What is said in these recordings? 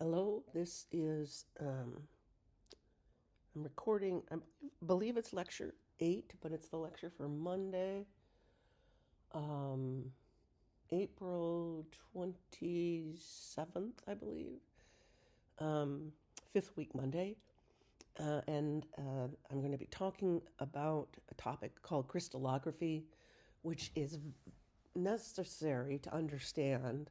Hello, this is, I'm recording, I believe it's lecture 8, but it's the lecture for Monday, um, April 27th, I believe, fifth week Monday. I'm going to be talking about a topic called crystallography, which is necessary to understand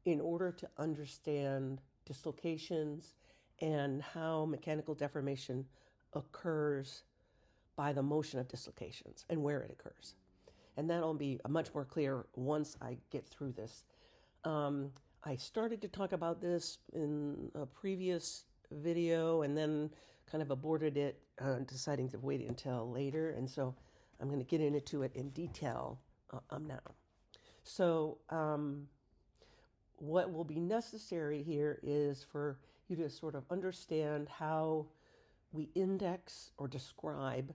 in order to understand dislocations and how mechanical deformation occurs by the motion of dislocations and where it occurs. And that'll be much more clear once I get through this. I started to talk about this in a previous video and then kind of aborted it, deciding to wait until later. And so I'm going to get into it in detail now. So, what will be necessary here is for you to sort of understand how we index or describe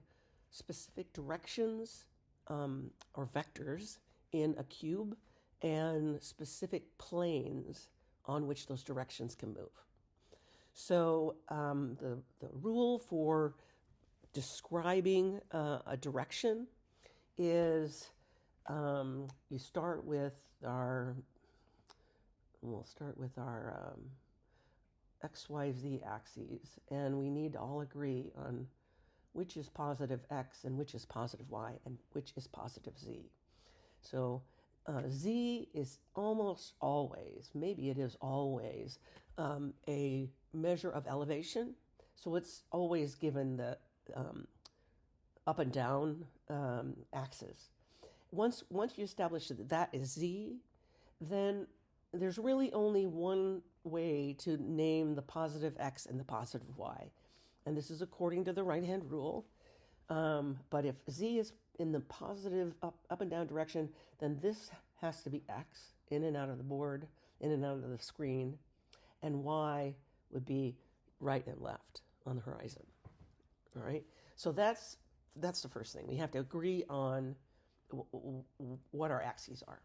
specific directions or vectors in a cube and specific planes on which those directions can move. So the rule for describing a direction is you start with our we'll start with our XYZ axes, and we need to all agree on which is positive X and which is positive Y and which is positive Z. So Z is almost always, maybe it is always, a measure of elevation. So it's always given the up and down axis. Once you establish that that is Z, then there's really only one way to name the positive X and the positive Y. And this is according to the right-hand rule. But if Z is in the positive up and down direction, then this has to be X, in and out of the board, in and out of the screen. And Y would be right and left on the horizon. All right? So that's the first thing. We have to agree on what our axes are.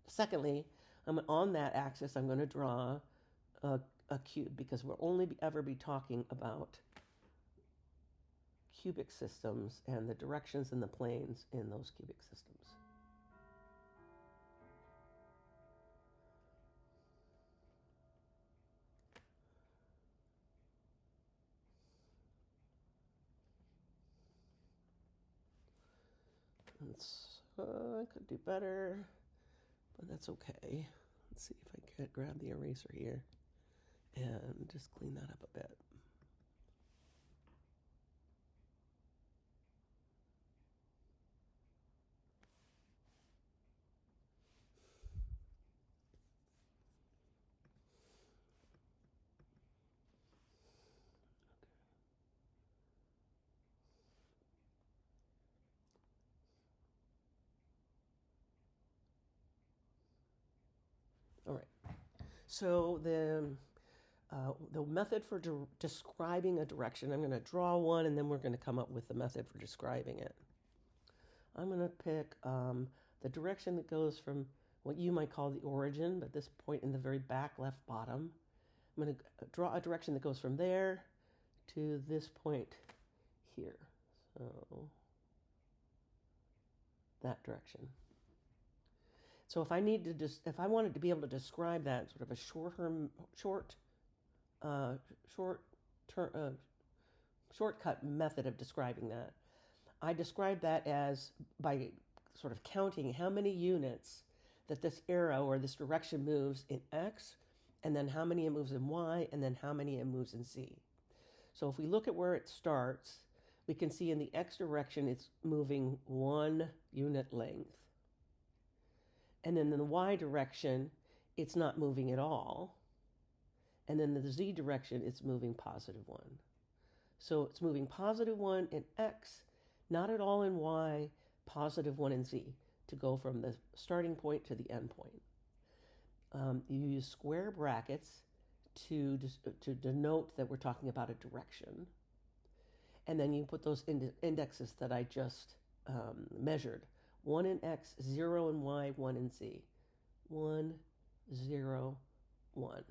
Secondly, on that axis, I'm going to draw a cube because we'll only ever be talking about cubic systems and the directions and the planes in those cubic systems. I could do better, but that's okay. Let's see if I can grab the eraser here and just clean that up a bit. All right. So the method for describing a direction, I'm going to draw one, and then we're going to come up with the method for describing it. I'm going to pick the direction that goes from what you might call the origin, but this point in the very back left bottom. I'm going to draw a direction that goes from there to this point here. So that direction. So if I need to if I wanted to be able to describe that sort of a shortcut method of describing that, I describe that as by sort of counting how many units that this arrow or this direction moves in X, and then how many it moves in Y, and then how many it moves in Z. So if we look at where it starts, we can see in the X direction it's moving 1 unit length. And then in the Y direction, it's not moving at all. And then in the Z direction, it's moving positive 1. So it's moving positive 1 in X, not at all in Y, positive 1 in Z, to go from the starting point to the end point. You use square brackets to denote that we're talking about a direction. And then you put those indexes that I just measured. 1 in X, 0 in Y, 1 in Z. 1, 0, 1.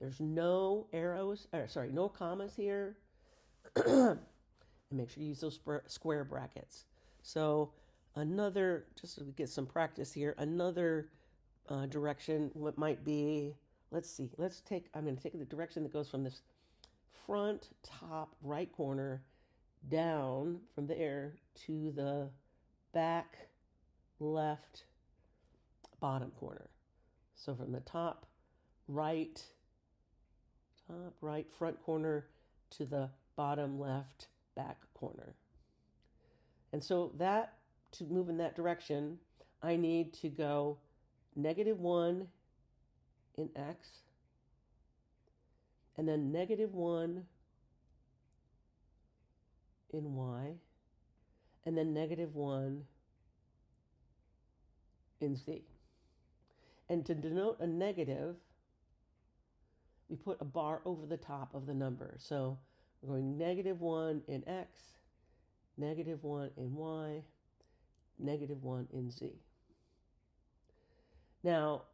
There's no arrows, no commas here. And make sure you use those square brackets. So another, just to get some practice here, another direction what might be, I'm going to take the direction that goes from this front top right corner down from there to the back left bottom corner. So from the top right front corner to the bottom left back corner. And so that, to move in that direction, I need to go -1 in X, and then -1 in Y, and then -1 in Z. And to denote a negative, we put a bar over the top of the number. So we're going -1 in X, -1 in Y, -1 in Z. Now,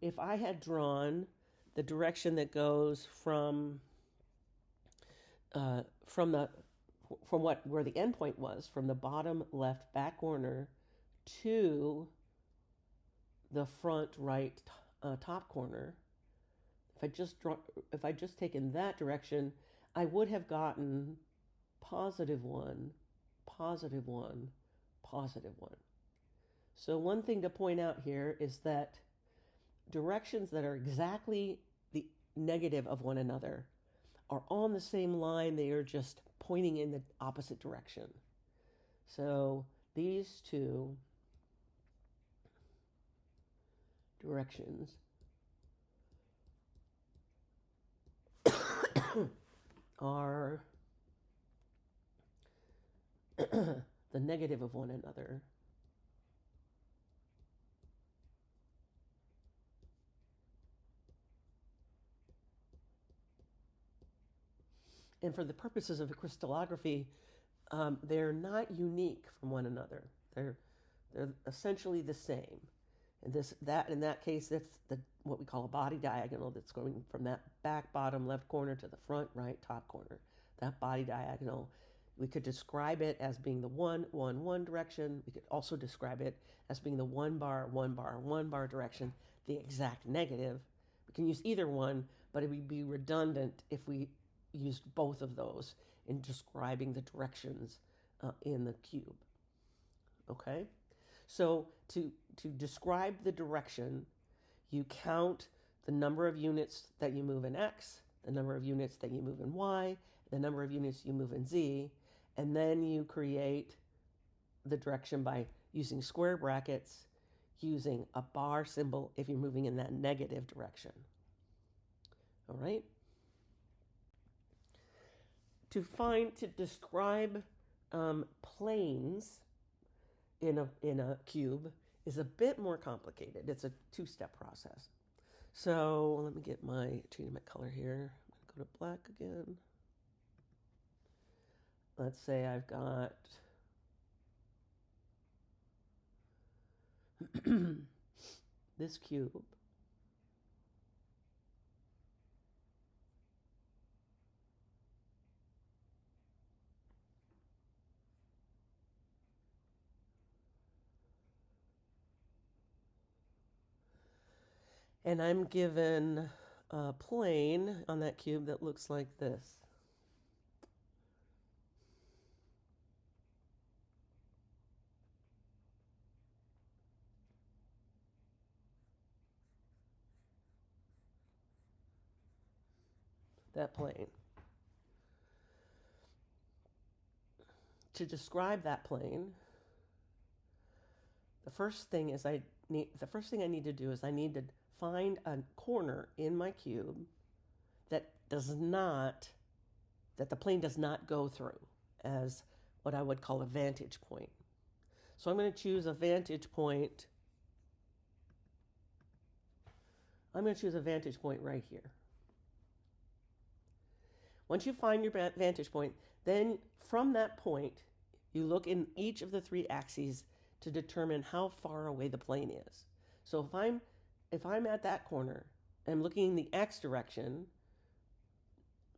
if I had drawn the direction that goes from where the endpoint was, from the bottom left back corner to the front right top corner, if I just taken that direction, I would have gotten +1, +1, +1. So one thing to point out here is that directions that are exactly the negative of one another are on the same line. They are just pointing in the opposite direction. So these two directions are the negative of one another. And for the purposes of crystallography, they're not unique from one another. They're essentially the same. And in that case, that's what we call a body diagonal that's going from that back bottom left corner to the front right top corner. That body diagonal, we could describe it as being the 1, 1, 1 direction. We could also describe it as being the 1 bar, 1 bar, 1 bar direction, the exact negative. We can use either one, but it would be redundant if we used both of those in describing the directions in the cube. Okay? So to describe the direction, you count the number of units that you move in X, the number of units that you move in Y, the number of units you move in Z, and then you create the direction by using square brackets, using a bar symbol if you're moving in that negative direction. All right? To describe planes in a cube is a bit more complicated. It's a two-step process. So let me get change my color here. I'm going to go to black again. Let's say I've got this cube. And I'm given a plane on that cube that looks like this. That plane. To describe that plane, the first thing I need to do is I need to find a corner in my cube that the plane does not go through as what I would call a vantage point. So I'm going to choose a vantage point. I'm going to choose a vantage point right here. Once you find your vantage point, then from that point, you look in each of the 3 axes to determine how far away the plane is. So if I'm at that corner am looking in the x direction,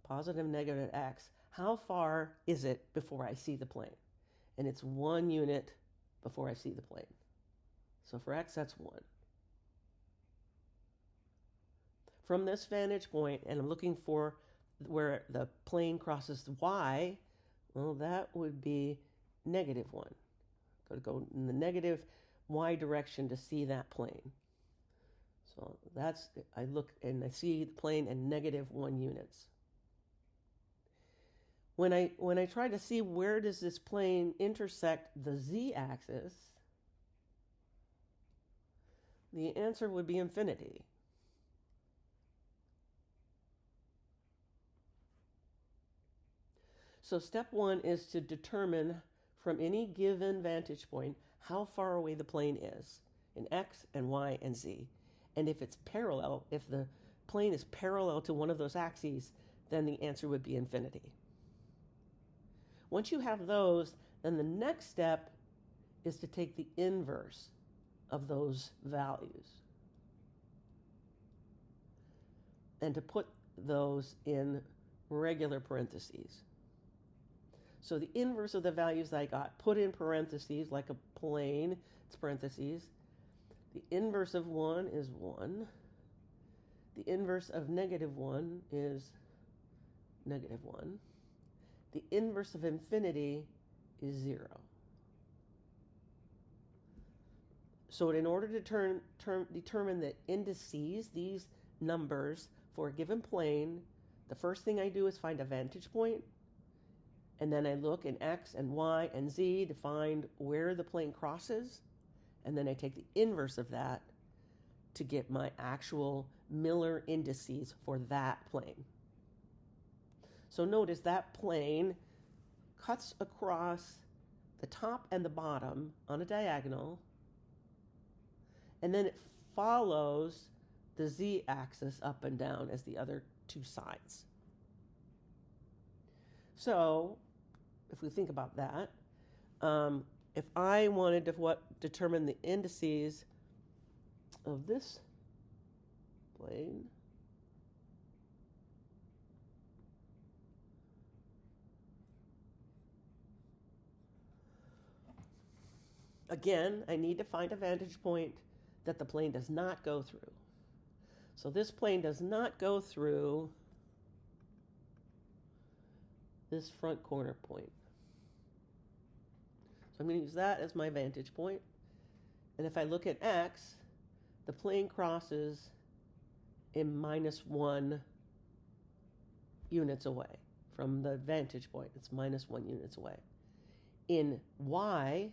positive, negative x, how far is it before I see the plane? And it's 1 unit before I see the plane. So for x, that's 1. From this vantage point, and I'm looking for where the plane crosses the y, well, that would be negative 1. Got to go in the negative y direction to see that plane. So that's, I look and I see the plane in negative 1 units. When I try to see where does this plane intersect the z-axis, the answer would be infinity. So step 1 is to determine from any given vantage point how far away the plane is in x and y and z. And if it's parallel, if the plane is parallel to one of those axes, then the answer would be infinity. Once you have those, then the next step is to take the inverse of those values and to put those in regular parentheses. So the inverse of the values that I got put in parentheses, like a plane, it's parentheses. The inverse of 1 is 1. The inverse of negative 1 is negative 1. The inverse of infinity is 0. So in order to determine the indices, these numbers for a given plane, the first thing I do is find a vantage point, and then I look in x and y and z to find where the plane crosses, and then I take the inverse of that to get my actual Miller indices for that plane. So notice that plane cuts across the top and the bottom on a diagonal, and then it follows the z-axis up and down as the other two sides. So if we think about that, if I wanted to determine the indices of this plane, again, I need to find a vantage point that the plane does not go through. So this plane does not go through this front corner point. So I'm going to use that as my vantage point. And if I look at x, the plane crosses in -1 units away from the vantage point. It's -1 units away. In y,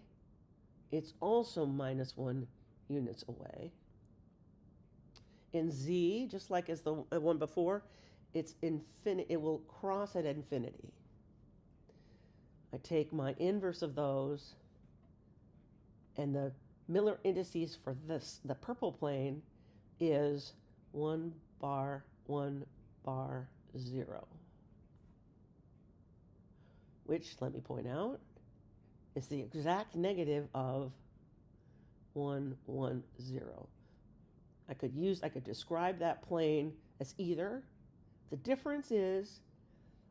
it's also -1 units away. In z, just like as the one before, it's infinite. It will cross at infinity. I take my inverse of those, and the Miller indices for this, the purple plane, is 1 bar, 1 bar, 0. Which, let me point out, is the exact negative of 1, 1, 0. I could describe that plane as either. The difference is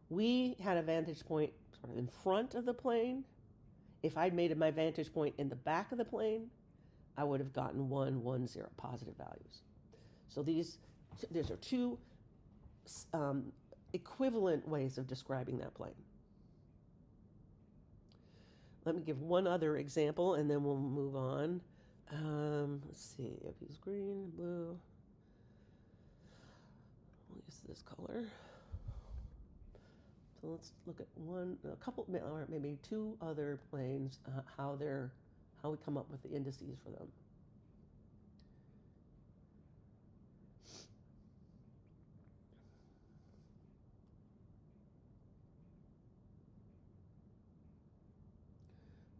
we had a vantage point sort of in front of the plane. If I'd made my vantage point in the back of the plane, I would have gotten 1, 1, 0 positive values. So these are two equivalent ways of describing that plane. Let me give one other example, and then we'll move on. Let's see, if he's green, blue. We'll use this color. So let's look at a couple, or maybe two other planes, how we come up with the indices for them.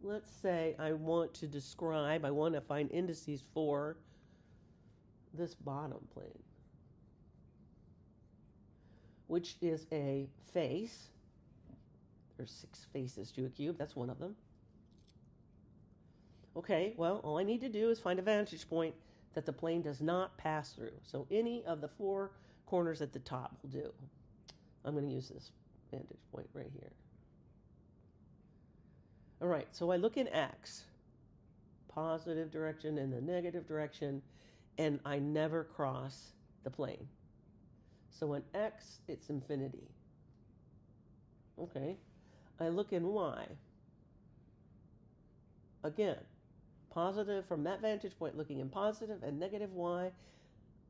Let's say I want to find indices for this bottom plane, which is a face. There's 6 faces to a cube. That's one of them. Okay, well, all I need to do is find a vantage point that the plane does not pass through. So any of the four corners at the top will do. I'm going to use this vantage point right here. All right, so I look in X, positive direction and the negative direction, and I never cross the plane. So in X, it's infinity. Okay, I look in Y. Again, positive from that vantage point, looking in positive and negative Y,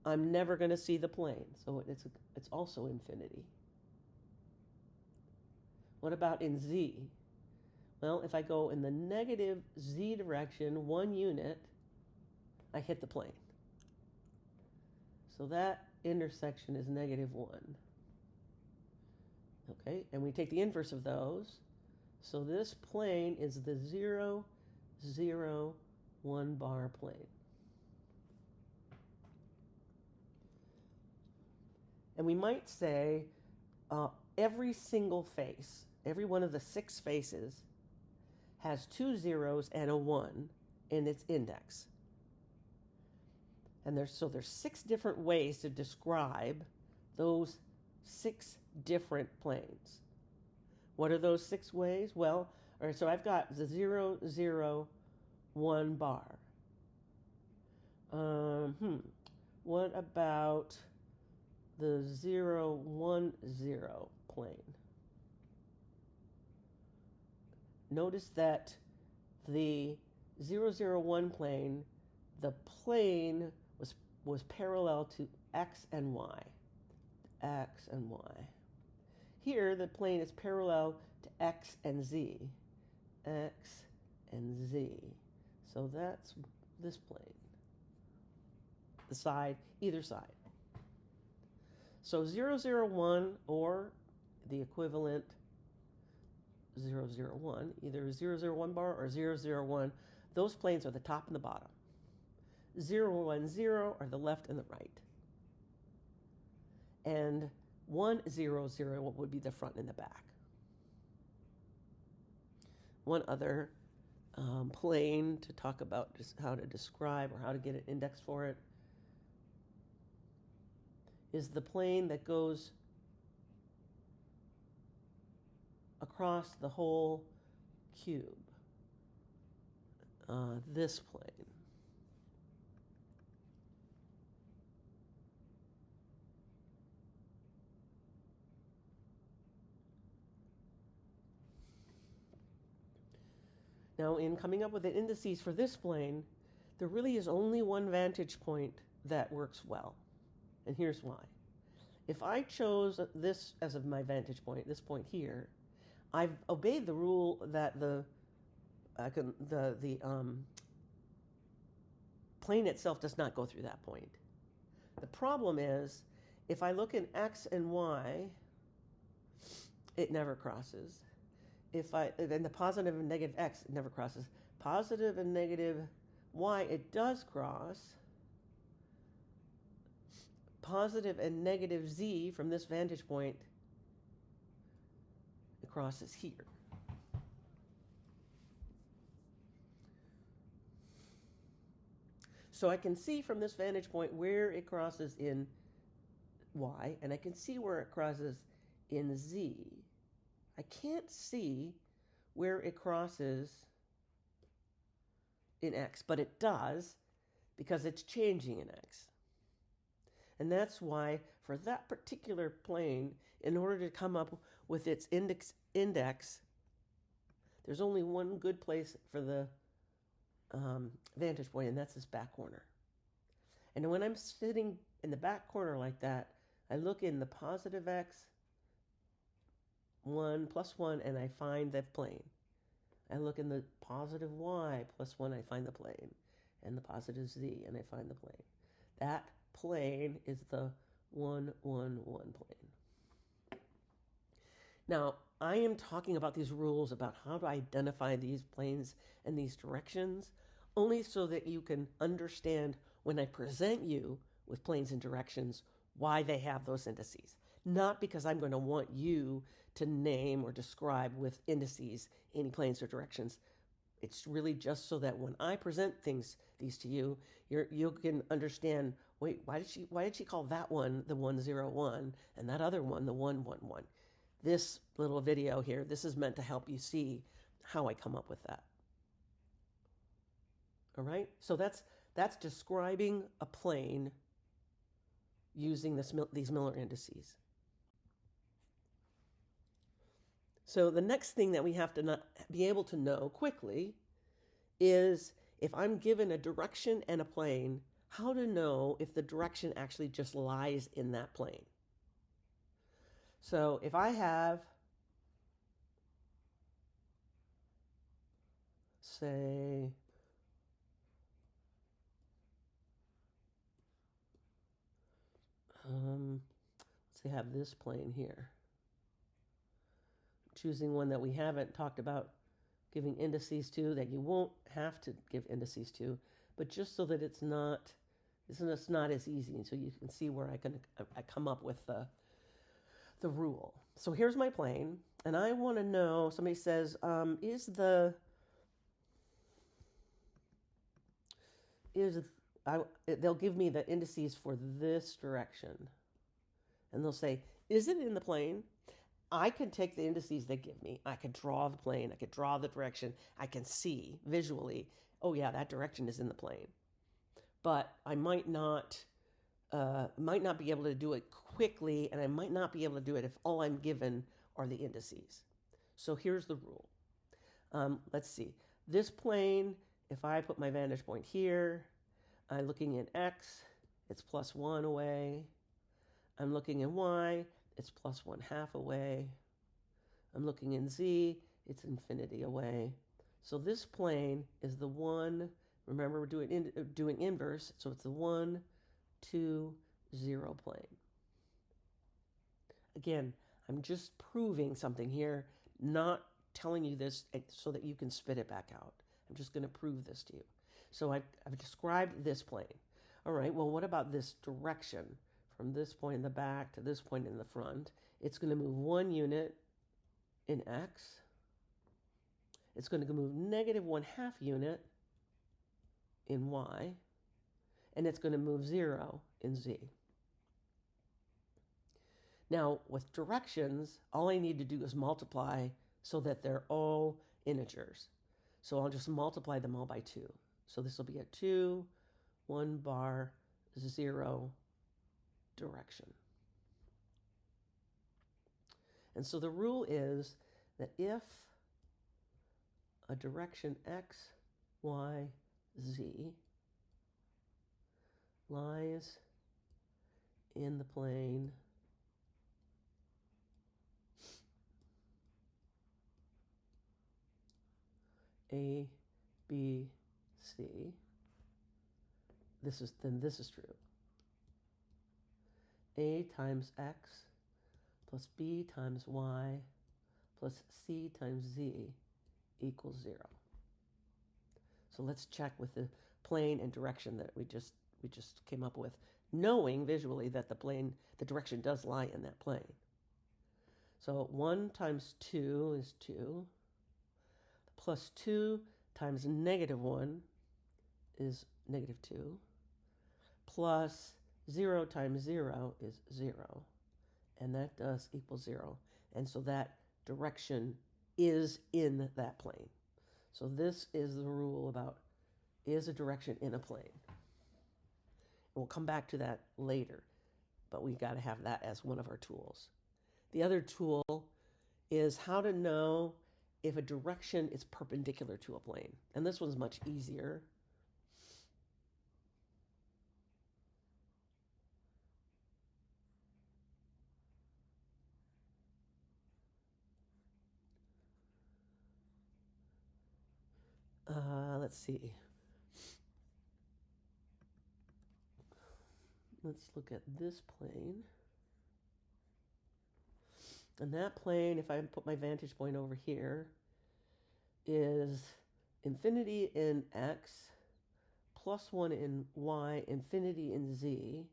I'm never going to see the plane. So it's also infinity. What about in Z? Well, if I go in the negative Z direction, 1 unit, I hit the plane. So that intersection is -1. Okay, and we take the inverse of those. So this plane is the 0, 0, 1 bar plane. And we might say every single face, every one of the 6 faces, has 2 zeros and a 1 in its index. And there's 6 different ways to describe those 6 different planes. What are those 6 ways? Well, all right, so I've got the 0, 0, 1 bar. What about the 0, 1, 0 plane? Notice that the 0, 0, 1 plane, the plane was parallel to X and Y. X and Y. Here, the plane is parallel to X and Z. X and Z. So that's this plane. The side, either side. So 0, 0, 1, or the equivalent 0, 0, 1, either 0, 0, 1 bar or 0, 0, 1, those planes are the top and the bottom. 0, 1, 0 are the left and the right. And 1, 0, 0 would be the front and the back. One other plane to talk about just how to describe or how to get an index for it is the plane that goes across the whole cube. This plane. Now, in coming up with the indices for this plane, there really is only one vantage point that works well. And here's why. If I chose this as of my vantage point, this point here, I've obeyed the rule that the plane itself does not go through that point. The problem is, if I look in X and Y, it never crosses. Then the positive and negative X, it never crosses. Positive and negative Y, it does cross. Positive and negative Z from this vantage point, it crosses here. So I can see from this vantage point where it crosses in Y, and I can see where it crosses in Z. I can't see where it crosses in X, but it does because it's changing in X. And that's why for that particular plane, in order to come up with its index, there's only one good place for the vantage point, and that's this back corner. And when I'm sitting in the back corner like that, I look in the positive X, 1 plus 1, and I find that plane. I look in the positive Y plus 1, I find the plane. And the positive Z, and I find the plane. That plane is the 1, 1, 1 plane. Now, I am talking about these rules about how to identify these planes and these directions only so that you can understand when I present you with planes and directions why they have those indices. Not because I'm going to want you to name or describe with indices any planes or directions, It's really just so that when I present these to you, you can understand. Wait, why did she call that one the 101 and that other one the 111? This little video here, this is meant to help you see how I come up with that. All right, so that's describing a plane using these Miller indices. So the next thing that we have to be able to know quickly is, if I'm given a direction and a plane, how to know if the direction actually just lies in that plane. So if I have, say, let's say I have this plane here. Choosing one that we haven't talked about giving indices to, that you won't have to give indices to, but just so that it's not as easy, so you can see where I come up with the rule. So here's my plane, and I want to know, somebody says, they'll give me the indices for this direction, and they'll say, is it in the plane? I can take the indices they give me. I can draw the plane. I can draw the direction. I can see visually, oh yeah, that direction is in the plane. But I might not be able to do it quickly, and I might not be able to do it if all I'm given are the indices. So here's the rule. Let's see. This plane, if I put my vantage point here, I'm looking in X, it's +1 away. I'm looking in Y, it's +1/2 away. I'm looking in Z, it's infinity away. So this plane is the 1, remember we're doing inverse, so it's the 1, 2, 0 plane. Again, I'm just proving something here, not telling you this so that you can spit it back out. I'm just going to prove this to you. So I've described this plane. All right, well, what about this direction? From this point in the back to this point in the front, it's going to move 1 unit in X. It's going to move -1/2 unit in Y. And it's going to move 0 in Z. Now, with directions, all I need to do is multiply so that they're all integers. So I'll just multiply them all by 2. So this will be a 2, 1 bar, 0 direction. And so the rule is that if a direction X, Y, Z lies in the plane A, B, C, this is true. A times X plus B times Y plus C times Z equals 0. So let's check with the plane and direction that we just came up with, knowing visually that the direction does lie in that plane. So 1 times 2 is 2, plus 2 times -1 is -2, plus 0 times 0 is 0, and that does equal 0. And so that direction is in that plane. So this is the rule about, is a direction in a plane? And we'll come back to that later, but we got to have that as one of our tools. The other tool is how to know if a direction is perpendicular to a plane. And this one's much easier. Let's see. Let's look at this plane. And that plane, if I put my vantage point over here, is infinity in X, +1 in Y, infinity in Z.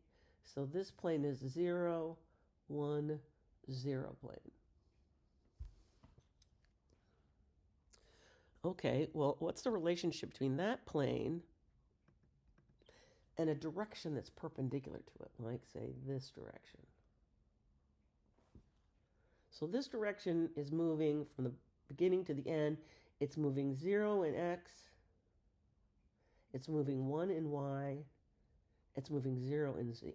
So this plane is 0, 1, 0 plane. Okay, well, what's the relationship between that plane and a direction that's perpendicular to it, like, say, this direction? So this direction is moving from the beginning to the end. It's moving 0 in x. It's moving 1 in y. It's moving 0 in z.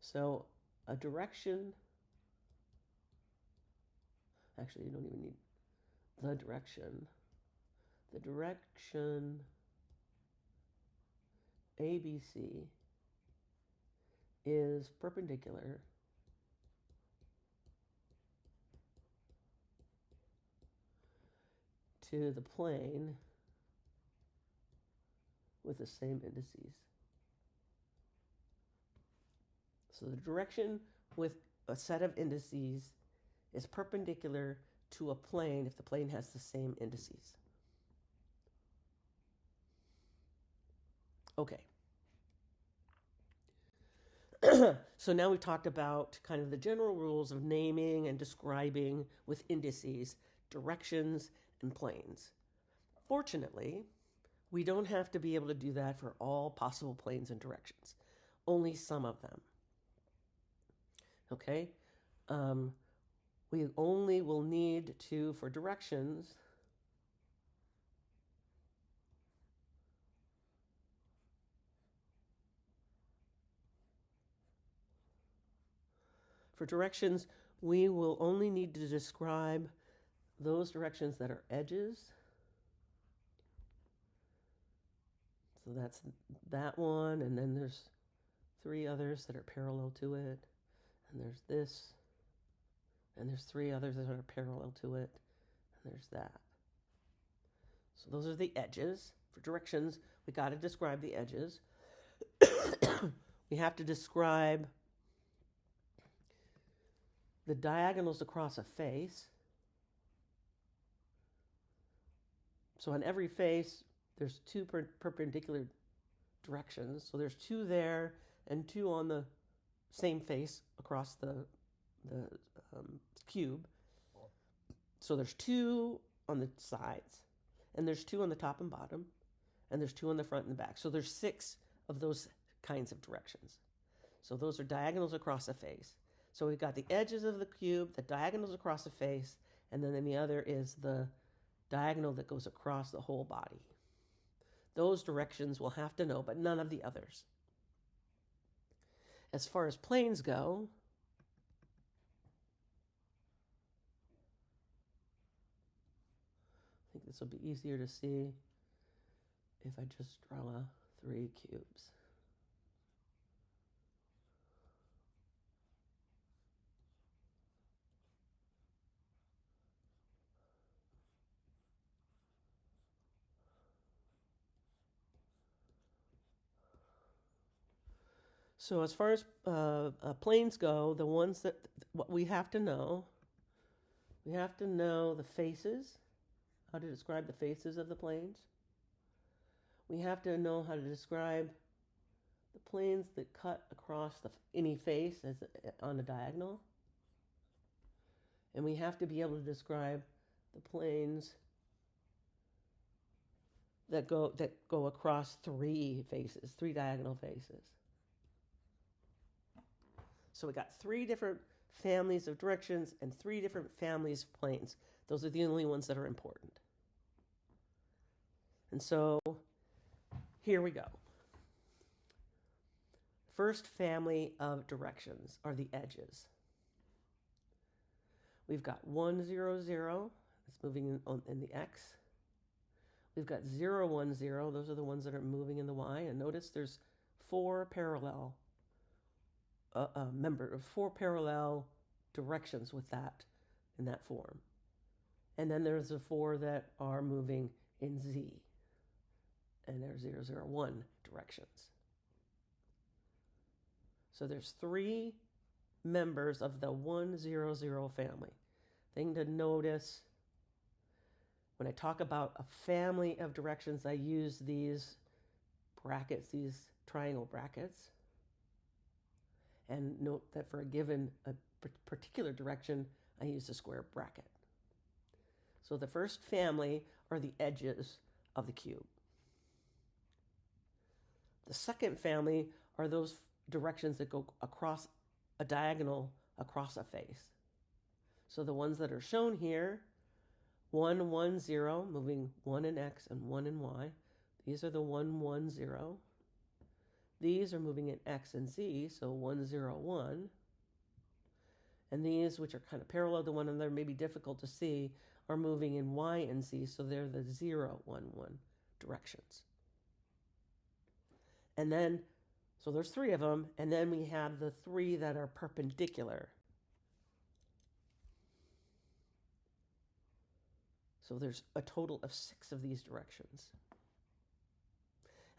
So a direction, actually, you don't even need the direction. The direction ABC is perpendicular to the plane with the same indices. So the direction with a set of indices is perpendicular to a plane if the plane has the same indices. Okay. So now we've talked about kind of the general rules of naming and describing with indices, directions, and planes. Fortunately, we don't have to be able to do that for all possible planes and directions, only some of them. Okay? We only will need to, for directions, we will only need to describe those directions that are edges. So that's that one, and then there's 3 others that are parallel to it, and there's this, and there's 3 others that are parallel to it, and there's that. So those are the edges. For directions, we got to describe the edges. We have to describe the diagonals across a face. So on every face, there's 2 perpendicular directions. So there's 2 there and 2 on the same face across the cube. So there's 2 on the sides, and there's 2 on the top and bottom, and there's 2 on the front and the back. So there's 6 of those kinds of directions. So those are diagonals across a face. So we've got the edges of the cube, the diagonals across a face, and then the other is the diagonal that goes across the whole body. Those directions we'll have to know, but none of the others. As far as planes go, I think this will be easier to see if I just draw 3 cubes. So as far as planes go, the ones that what we have to know the faces, how to describe the faces of the planes. We have to know how to describe the planes that cut across any face on a diagonal. And we have to be able to describe the planes that go across 3 faces, 3 diagonal faces. So we got 3 different families of directions and 3 different families of planes. Those are the only ones that are important. And so here we go. First family of directions are the edges. We've got 1, 0, 0. That's moving in the x. We've got 0, 1, 0. Those are the ones that are moving in the y. And notice there's 4 parallel 4 parallel directions with that in that form. And then there's the 4 that are moving in z. And there's 0, 0, 1 directions. So there's 3 members of the 1, 0, 0 family. Thing to notice, when I talk about a family of directions, I use these brackets, these triangle brackets. And note that for a given particular direction, I use a square bracket. So the first family are the edges of the cube. The second family are those directions that go across a diagonal across a face. So the ones that are shown here, 1, 1, 0, moving 1 in x and 1 in y. These are the 1, 1, 0. These are moving in x and z, so 1, 0, 1. And these, which are kind of parallel to one another, may be difficult to see, are moving in y and z, so they're the 0, 1, 1 directions. And then, so there's 3 of them, and then we have the 3 that are perpendicular. So there's a total of 6 of these directions.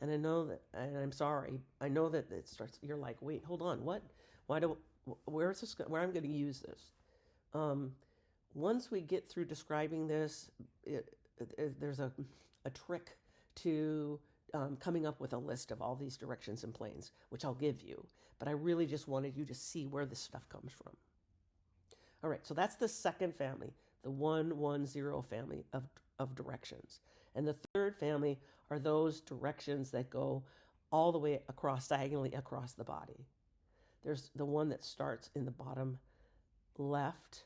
And I know that, and I'm sorry, I know that it starts, you're like, wait, hold on, what? Where is this, where I'm going to use this? Once we get through describing this, there's a trick to coming up with a list of all these directions and planes, which I'll give you. But I really just wanted you to see where this stuff comes from. All right, so that's the second family, the 1, 1, 0 family of directions. And the third family are those directions that go all the way across, diagonally across the body. There's the one that starts in the bottom left,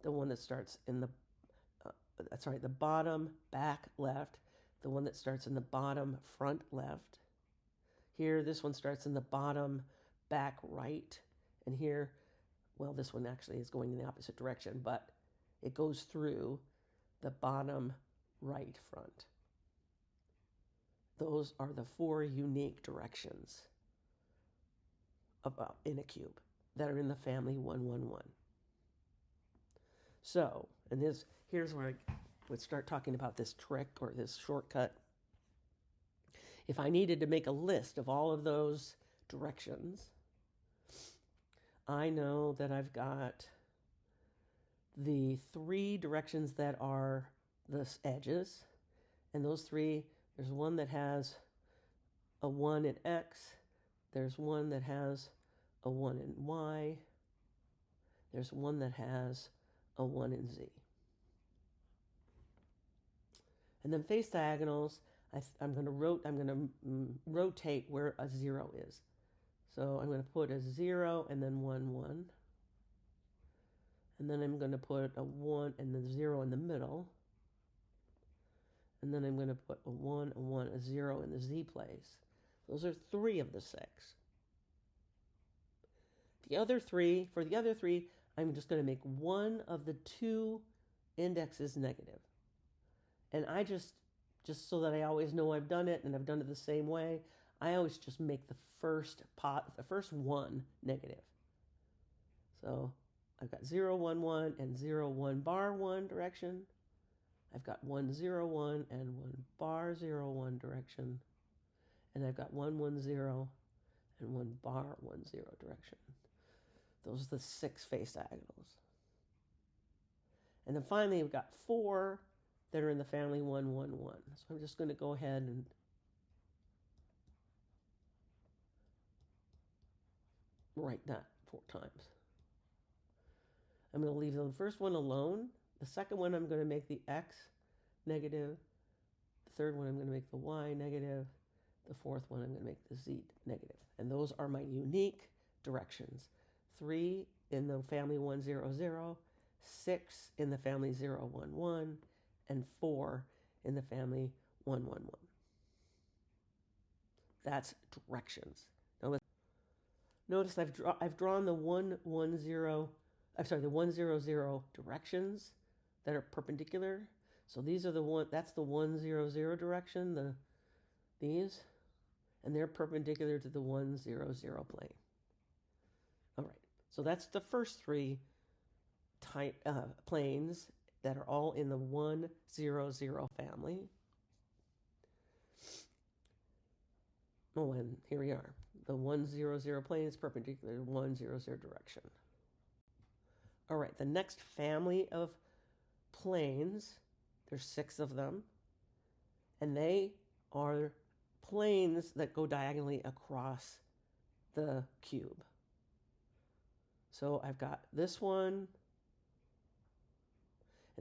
the one that starts in the, the bottom back left, the one that starts in the bottom front left. Here, this one starts in the bottom back right. And here, well, this one actually is going in the opposite direction, but it goes through the bottom right front. Those are the 4 unique directions in a cube that are in the family 1, 1, 1. So, and here's where I would start talking about this trick or this shortcut. If I needed to make a list of all of those directions, I know that I've got the 3 directions that are the edges, and those 3, there's one that has a 1 in x, there's one that has a 1 in y, there's one that has a 1 in z. And then face diagonals, I'm going to rotate where a 0 is. So I'm going to put a 0 and then 1, 1. And then I'm going to put a 1 and the 0 in the middle. And then I'm going to put a 1, a 1, a 0 in the z place. Those are 3 of the 6. For the other three, I'm just going to make one of the 2 indexes negative. And I just so that I always know I've done it and I've done it the same way, I always just make the first one negative. So I've got 0, 1, 1 and 0, 1 bar 1 direction. I've got 1, 0, 1 and 1 bar 0, 1 direction. And I've got 1, 1, 0 and 1 bar 1, 0 direction. Those are the 6 face diagonals. And then finally, we've got 4 that are in the family 1, 1, 1. So I'm just going to go ahead and write that 4 times. I'm going to leave the first one alone. The second one, I'm going to make the x negative. The third one, I'm going to make the y negative. The fourth one, I'm going to make the z negative. And those are my unique directions. 3 in the family 1, 0, 0, 6 in the family 0, 1, 1, and 4 in the family 1, 1, 1. That's directions. Now let's notice I've drawn the 1, 1, 0. The 1, 0, 0 directions that are perpendicular. So these are that's the 1, 0, 0 direction, these, and they're perpendicular to the 1, 0, 0 plane. All right, so that's the first 3 planes that are all in the 1, 0, 0 family. Oh, and here we are. The 1, 0, 0 plane is perpendicular to 1, 0, 0 direction. All right, the next family of planes, there's 6 of them, and they are planes that go diagonally across the cube. So I've got this one,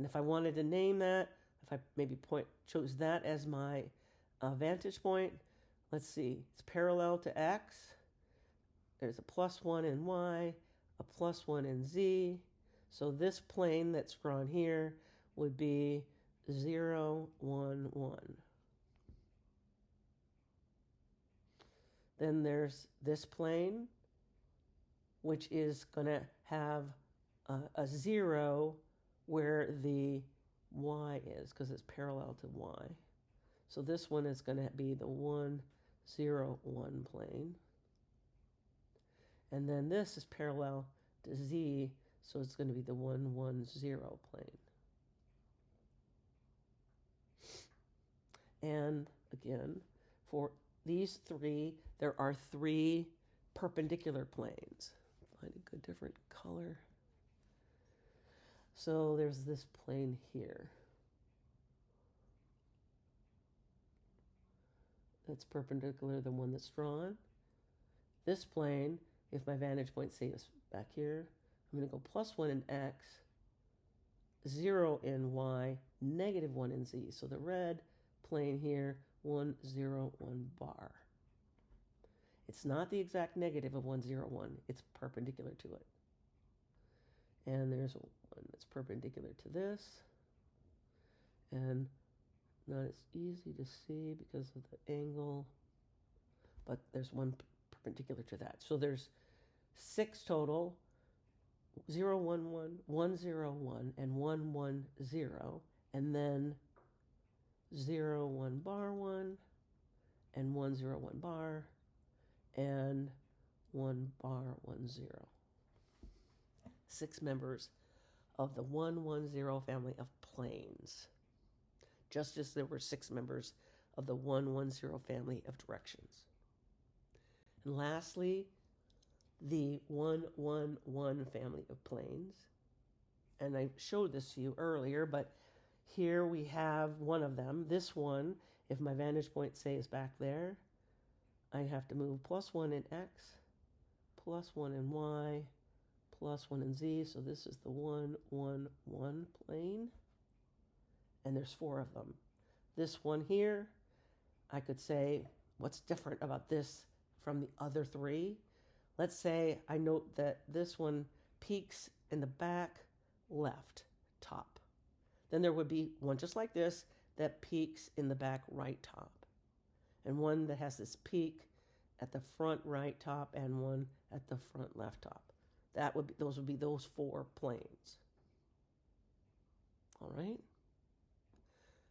And if I wanted to name that, if I maybe chose that as my vantage point, let's see, it's parallel to x. There's a +1 in y, a +1 in z. So this plane that's drawn here would be 0, 1, 1. Then there's this plane, which is going to have a 0 where the y is, because it's parallel to y. So this one is going to be the 1, 0, 1 plane. And then this is parallel to z, so it's going to be the 1, 1, 0 plane. And again, for these three, there are 3 perpendicular planes. Find a good different color. So there's this plane here. That's perpendicular to the one that's drawn. This plane, if my vantage point, say, is back here, I'm going to go +1 in x, 0 in y, -1 in z. So the red plane here, 1, 0, 1 bar. It's not the exact negative of 1, 0, 1. It's perpendicular to it. And there's one that's perpendicular to this. And not as easy to see because of the angle, but there's one perpendicular to that. So there's 6 total, 0, 1, 1, 1, 0, 1, and 1, 1, 0, and then 0, 1 bar 1, and 1, 0, 1 bar, and 1 bar 1, 0. 6 members of the 1, 1, 0 family of planes, just as there were 6 members of the 1, 1, 0 family of directions. And lastly, the 1, 1, 1 family of planes. And I showed this to you earlier, but here we have one of them. This one, if my vantage point, say, is back there, I have to move +1 in x, +1 in y, +1 in z. So this is the 1, 1, 1 plane. And there's 4 of them. This one here, I could say, what's different about this from the other 3? Let's say I note that this one peaks in the back left top. Then there would be one just like this that peaks in the back right top, and one that has this peak at the front right top and one at the front left top. Those would be those 4 planes. All right.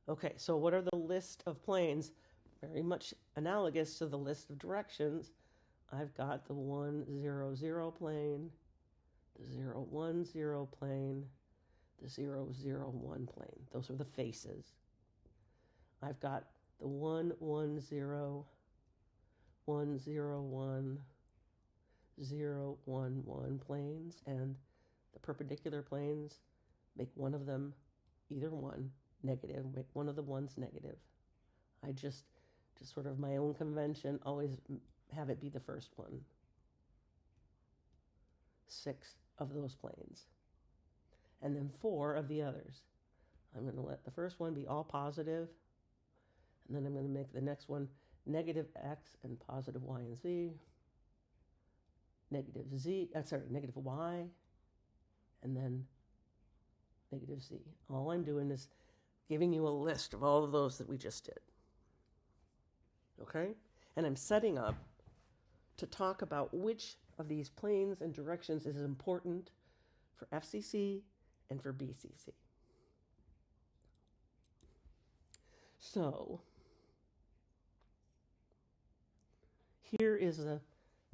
Okay, so what are the list of planes? Very much analogous to the list of directions. I've got the 1, 0, 0 plane, the 0, 1, 0 plane, the 0, 0, 1 plane. Those are the faces. I've got the 1, 1, 0, 1, 0, 1, 0, 1, 1 planes, and the perpendicular planes, make one of them either one negative, make one of the ones negative. I just sort of my own convention, always have it be the first one. 6 of those planes. And then 4 of the others. I'm going to let the first one be all positive, and then I'm going to make the next one negative x and positive y and z, negative y, and then negative z. All I'm doing is giving you a list of all of those that we just did. Okay? And I'm setting up to talk about which of these planes and directions is important for FCC and for BCC. So, here is a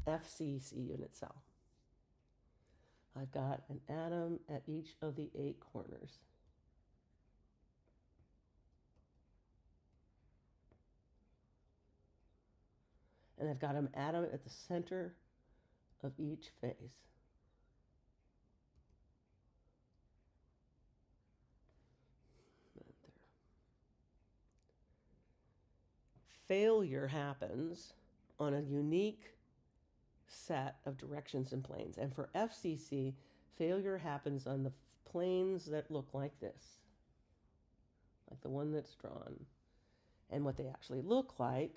FCC unit cell. I've got an atom at each of the 8 corners. And I've got an atom at the center of each face. Failure happens on a unique set of directions and planes. And for FCC, failure happens on the planes that look like this. like the one that's drawn. And what they actually look like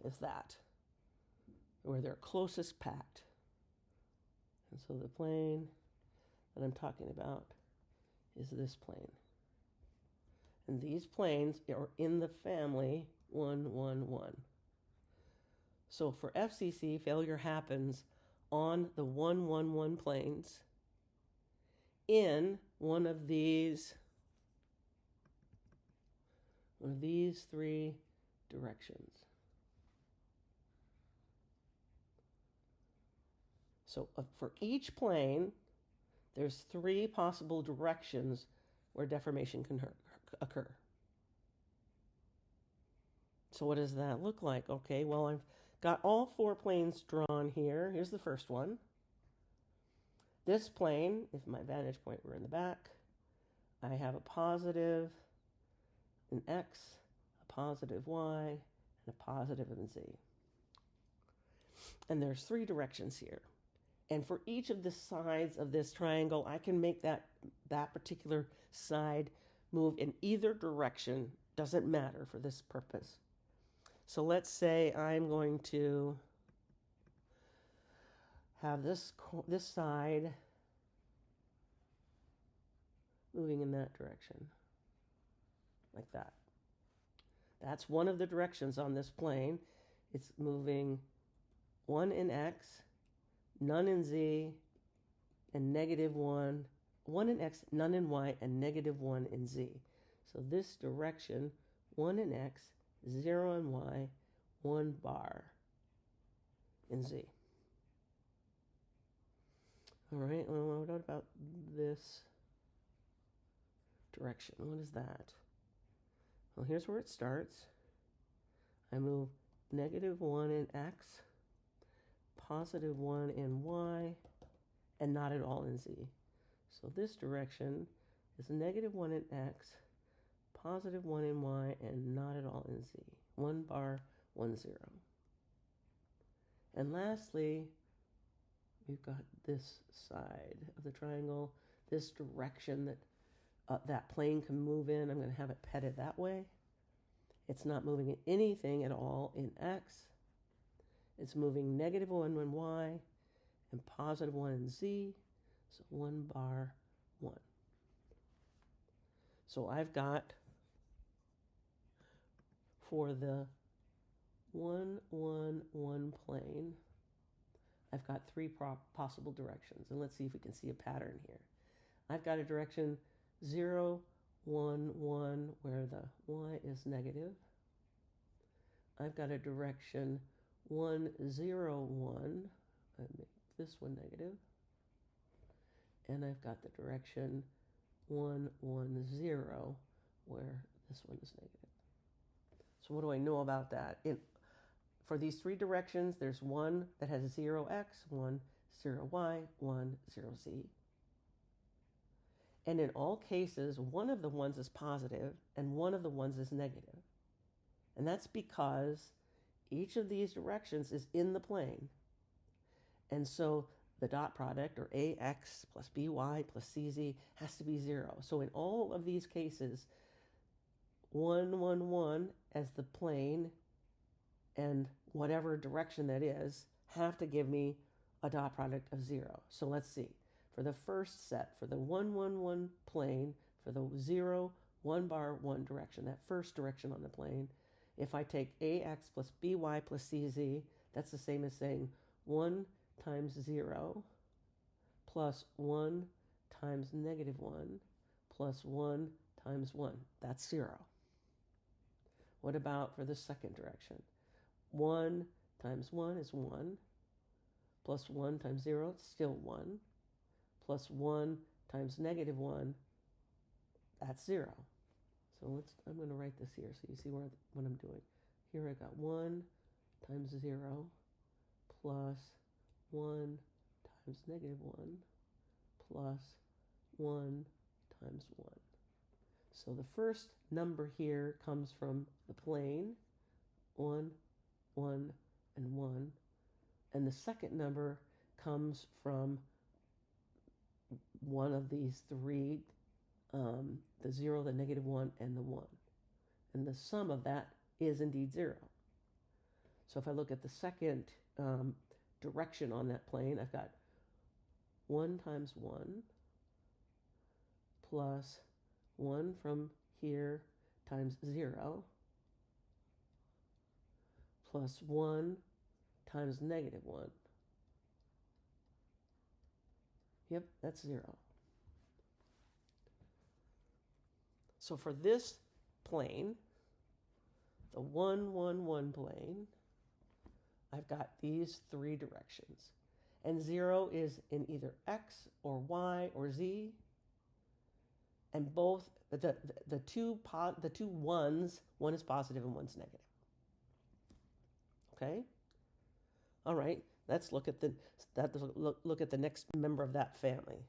is that, where they're closest packed. And so the plane that I'm talking about is this plane. And these planes are in the family 1, 1, 1. So for FCC, failure happens on the 1, 1, 1 planes in one of these three directions. So for each plane, there's 3 possible directions where deformation can occur. So what does that look like? Okay, well, I've got all 4 planes drawn here. Here's the first one. This plane, if my vantage point were in the back, I have a positive in X, a positive Y, and a positive in Z. And there's 3 directions here. And for each of the sides of this triangle, I can make that particular side move in either direction. Doesn't matter for this purpose. So let's say I'm going to have this side moving in that direction, like that. That's one of the directions on this plane. It's moving 1 in X, none in Z, and -1, 1 in X, none in Y, and -1 in Z. So this direction, 1 in X, 0 in Y, 1 bar in Z. All right, well, what about this direction? What is that? Well, here's where it starts. I move -1 in X, +1 in Y, and not at all in Z. So this direction is -1 in X, +1 in Y, and not at all in Z. 1 bar, 1 0. And lastly, we've got this side of the triangle, this direction that that plane can move in. I'm going to have it petted that way. It's not moving anything at all in X. It's moving -1 in Y and +1 in Z. So 1 bar, 1. So I've got, for the 1, 1, 1 plane, I've got 3 possible directions. And let's see if we can see a pattern here. I've got a direction 0, 1, 1, where the Y is negative. I've got a direction 1, 0, 1. I make this one negative. And I've got the direction 1, 1, 0, where this one is negative. So what do I know about that? For these 3 directions, there's one that has 0x, 1, 0y, 1, 0z. And in all cases, one of the ones is positive and one of the ones is negative. And that's because each of these directions is in the plane. And so the dot product, or ax plus by plus cz, has to be 0. So in all of these cases, 1, 1, 1 as the plane and whatever direction that is have to give me a dot product of 0. So let's see. For the first set, for the 1, 1, 1 plane, for the 0, 1 bar, 1 direction, that first direction on the plane, if I take ax plus by plus cz, that's the same as saying 1 times 0 plus 1 times -1 plus 1 times 1. That's 0. What about for the second direction? 1 times 1 is 1, plus 1 times 0, it's still 1, plus 1 times -1, that's 0. So I'm going to write this here so you see what I'm doing. Here I got 1 times 0 plus 1 times -1 plus 1 times 1. So the first number here comes from the plane, 1, 1, and 1. And the second number comes from one of these three, the 0, the -1, and the 1. And the sum of that is indeed 0. So if I look at the second direction on that plane, I've got 1 times 1 plus 1 from here times 0 plus 1 times -1. Yep, that's 0. So for this plane, the 1, 1, 1 plane, I've got these three directions. And 0 is in either x or y or z. And both the two ones, one is positive and one's negative. Okay? All right, let's look at the next member of that family.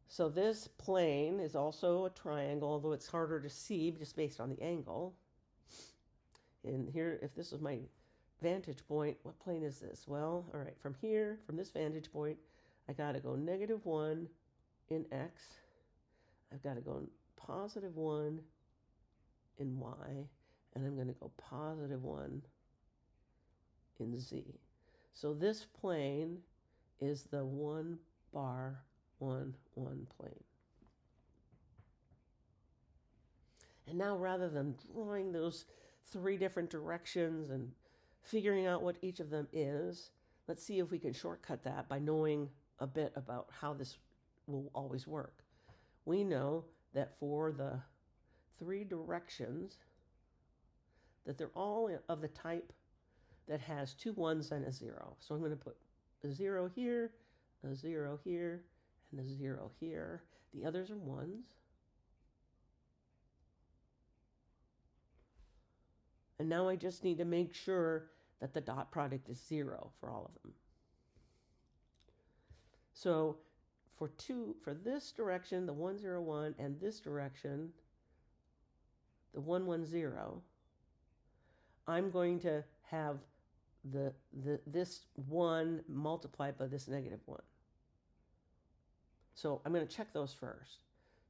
So this plane is also a triangle, although it's harder to see just based on the angle. And here, if this was my vantage point, what plane is this? Well, all right, from here, from this vantage point, I got to go -1 in x. I've got to go +1 in y, and I'm going to go +1 in z. So this plane is the 1 bar 1, 1 plane. And now rather than drawing those three different directions and figuring out what each of them is, let's see if we can shortcut that by knowing a bit about how this will always work. We know that for the three directions, that they're all of the type that has two ones and a 0. So I'm going to put a 0 here, a 0 here, and a 0 here. The others are ones. And now I just need to make sure that the dot product is 0 for all of them. So for this direction, the 1, 0, 1, and this direction, the 1, 1, 0, I'm going to have this 1 multiplied by this -1. So I'm going to check those first.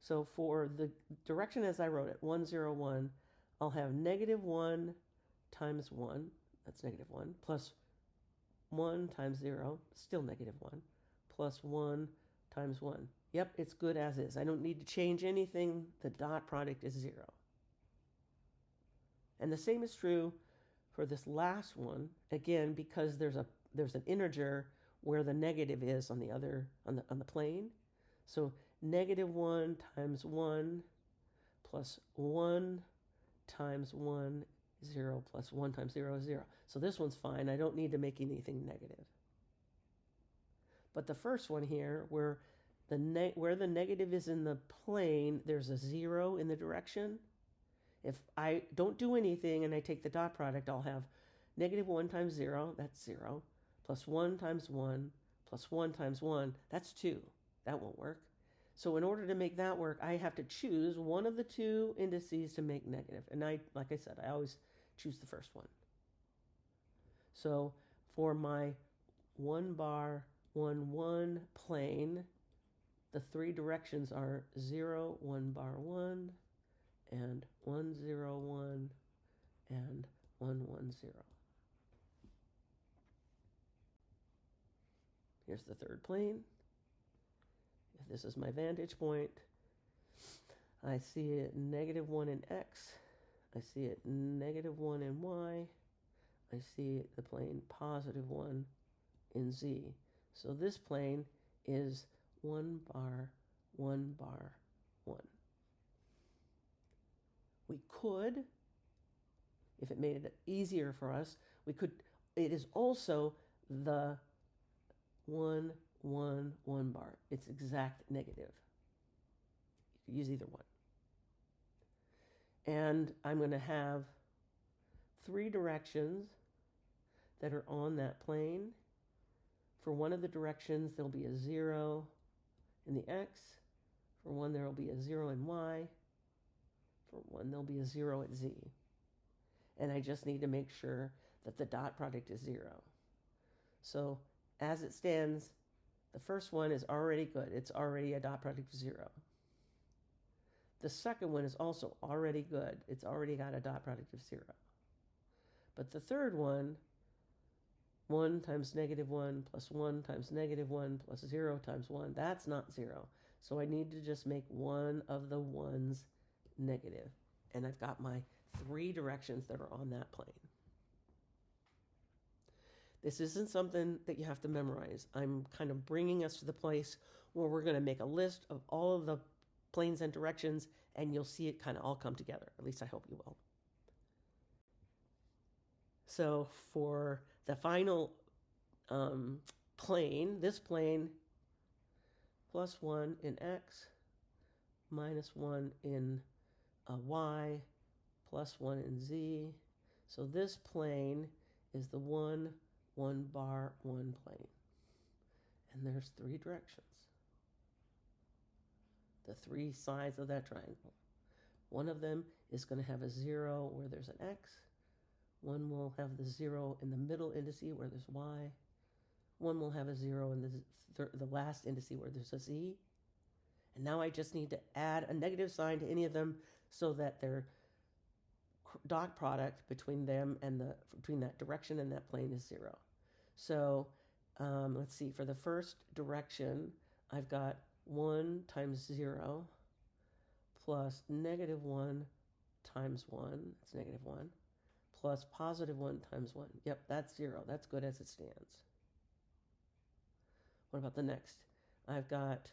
So for the direction as I wrote it, 1, 0, 1, I'll have -1 times 1, that's -1, plus 1 times 0, still -1, plus 1 times 1. Yep, it's good as is. I don't need to change anything. The dot product is 0. And the same is true for this last one, again, because there's an integer where the negative is on the other on the plane. So -1 times 1 plus 1 times 1 is 0 plus 1 times 0 is 0. So this one's fine. I don't need to make anything negative. But the first one here, where the negative is in the plane, there's a 0 in the direction. If I don't do anything and I take the dot product, I'll have -1 times 0, that's 0, plus 1 times 1, plus 1 times 1, that's 2. That won't work. So in order to make that work, I have to choose one of the two indices to make negative. And like I said, I always choose the first one. So for my 1 bar 1, 1 plane, the three directions are 0, 1 bar 1, and 1, 0, 1, and 1, 1, 0. Here's the third plane. If this is my vantage point, I see it -1 in x, I see it -1 in y, I see the plane +1 in z. So this plane is 1 bar 1 bar 1. We could, if it made it easier for us, it is also the 1, 1, 1 bar. It's exact negative. You could use either one. And I'm going to have three directions that are on that plane. For one of the directions, there'll be a 0 in the x. For one, there will be a 0 in y. For one, there'll be a 0 at z. and I just need to make sure that the dot product is 0. So as it stands, the first one is already good. It's already a dot product of 0. The second one is also already good. It's already got a dot product of 0. But the third one, 1 times -1 plus 1 times -1 plus 0 times 1, that's not 0. So I need to just make one of the ones negative. And I've got my 3 directions that are on that plane. This isn't something that you have to memorize. I'm kind of bringing us to the place where we're going to make a list of all of the planes and directions, and you'll see it kind of all come together. At least I hope you will. So for the final plane, this plane, +1 in x, -1 in y, +1 in z. So this plane is the 1, 1 bar, 1 plane. And there's 3 directions. The 3 sides of that triangle. One of them is going to have a 0 where there's an x. One will have the 0 in the middle indice where there's y. One will have a 0 in the last indice where there's a z. And now I just need to add a negative sign to any of them so that their dot product between them and between that direction and that plane is 0. So let's see, for the first direction, I've got 1 times 0 plus -1 times 1, that's -1, plus +1 times 1. Yep, that's 0. That's good as it stands. What about the next? I've got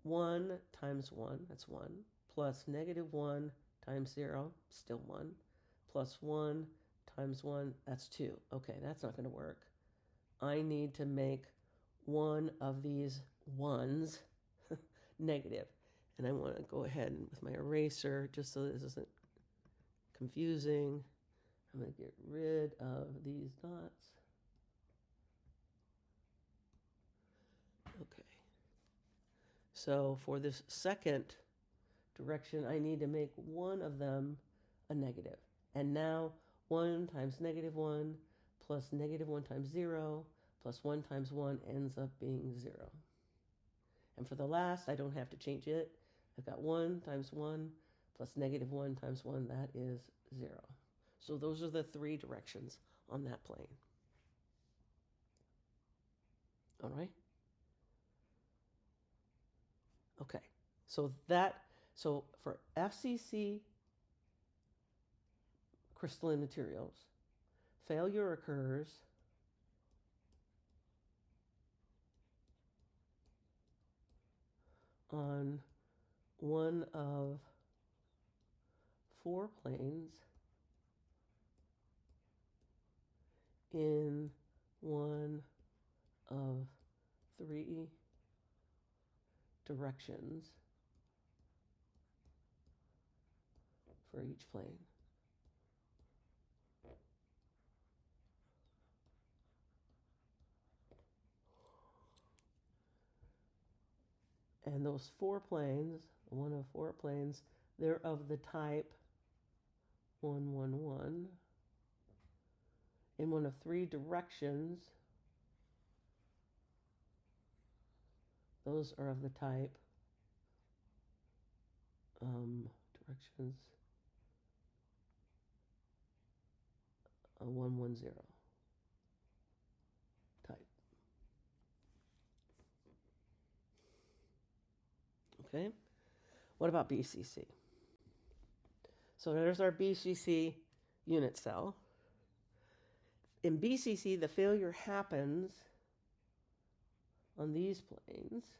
1 times 1, that's 1, plus -1 times 0, still 1, plus 1 times 1, that's 2. Okay, that's not going to work. I need to make one of these ones negative. And I want to go ahead and with my eraser, just so this isn't confusing, I'm going to get rid of these dots. Okay. So for this second direction, I need to make one of them a negative. And now 1 times -1 plus -1 times 0 plus 1 times 1 ends up being 0. And for the last, I don't have to change it. I've got 1 times 1 plus -1 times 1, that is 0. So those are the 3 directions on that plane. All right? Okay, so for FCC crystalline materials, failure occurs on one of 4 planes in one of 3 directions for each plane. And those 4 planes, one of 4 planes, they're of the type 1, 1, 1. In one of 3 directions, those are of the type directions 1, 1, 0 type. Okay, what about BCC? So there's our BCC unit cell. In BCC, the failure happens on these planes.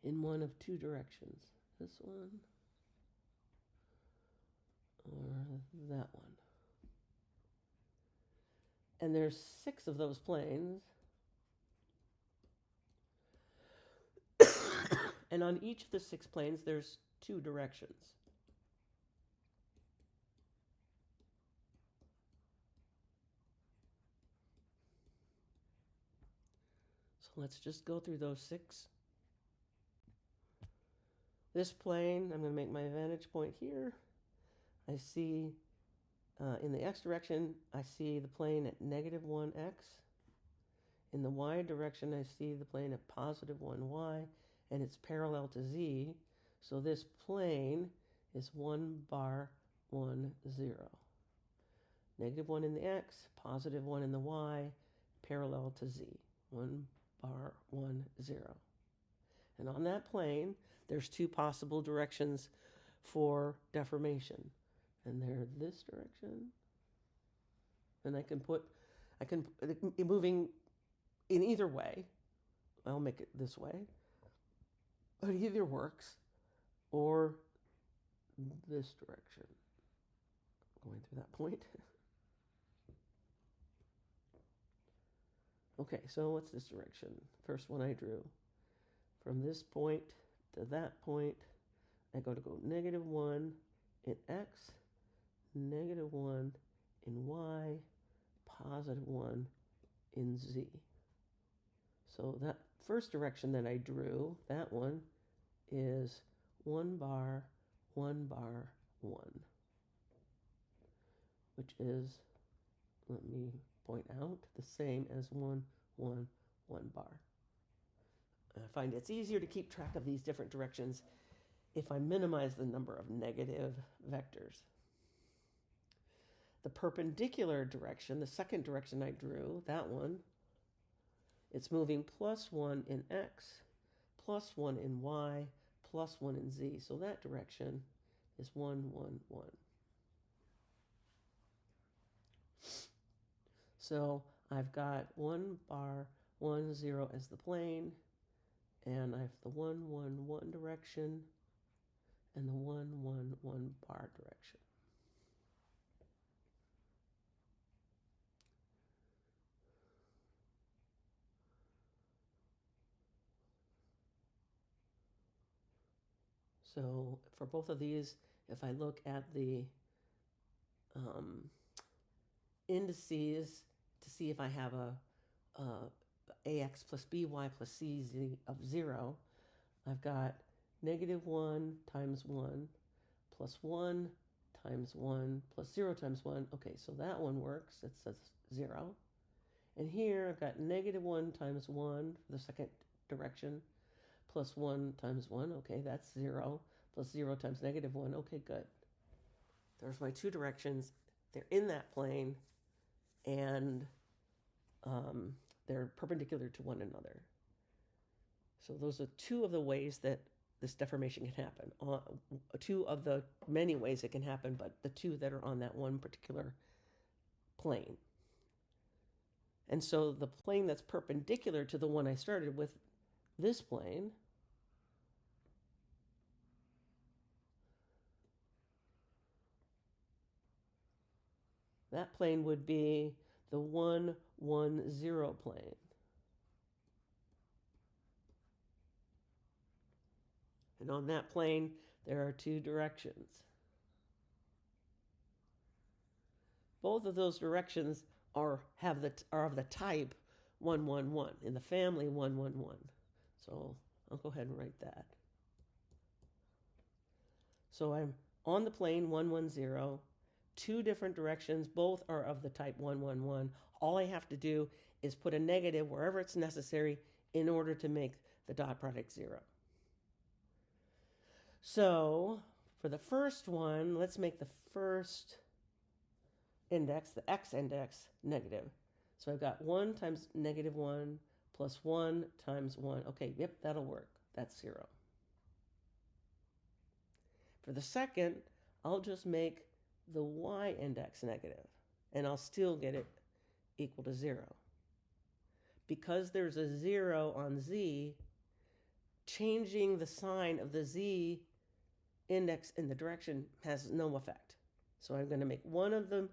In one of 2 directions. This one or that one. And there's 6 of those planes. And on each of the 6 planes, there's 2 directions. So let's just go through those 6. This plane, I'm going to make my vantage point here. I see in the x direction, I see the plane at negative 1x. In the y direction, I see the plane at positive 1y, and it's parallel to z. So this plane is 1 bar 1 0. Negative 1 in the x, positive 1 in the y, parallel to z. 1 bar 1 0. And on that plane, there's two possible directions for deformation. And they're this direction. And I can moving in either way. I'll make it this way. But either works. Or this direction. Going through that point. Okay, so what's this direction? First one I drew. From this point to that point, I got to go negative 1 in x, negative 1 in y, positive 1 in z. So that first direction that I drew, that one, is 1 bar, 1 bar, 1. Which is, let me point out, the same as 1, 1, 1 bar. I find it's easier to keep track of these different directions if I minimize the number of negative vectors. The perpendicular direction, the second direction I drew, that one, it's moving plus 1 in x, plus 1 in y, plus 1 in z. So that direction is 1, 1, 1. So I've got 1 bar, 1, 0 as the plane, and I have the 1, 1, 1 direction, and the 1, 1, 1 bar direction. So for both of these, if I look at the indices to see if I have a ax plus by plus cz of 0, I've got negative 1 times 1 plus 1 times 1 plus 0 times 1. Okay, so that one works. It says 0. And here I've got negative 1 times 1 for the second direction, plus 1 times 1. Okay, that's 0. Plus 0 times negative 1. Okay, good. There's my two directions. They're in that plane, and they're perpendicular to one another. So those are two of the ways that this deformation can happen. Two of the many ways it can happen, but the two that are on that one particular plane. And so the plane that's perpendicular to the one I started with, this plane, that plane would be the 1, 1, 0 plane. And on that plane, there are two directions. Both of those directions are of the type 1, 1, 1, in the family 1, 1, 1. So I'll go ahead and write that. So I'm on the plane 1, 1, 0. Two different directions, both are of the type 1, 1, 1. All I have to do is put a negative wherever it's necessary in order to make the dot product 0. So for the first one, let's make the first index, the x index, negative. So I've got 1 times negative 1 plus 1 times 1. Okay, yep, that'll work. That's 0. For the second, I'll just make the y index negative, and I'll still get it equal to 0. Because there's a 0 on z, changing the sign of the z index in the direction has no effect. So I'm going to make one of them,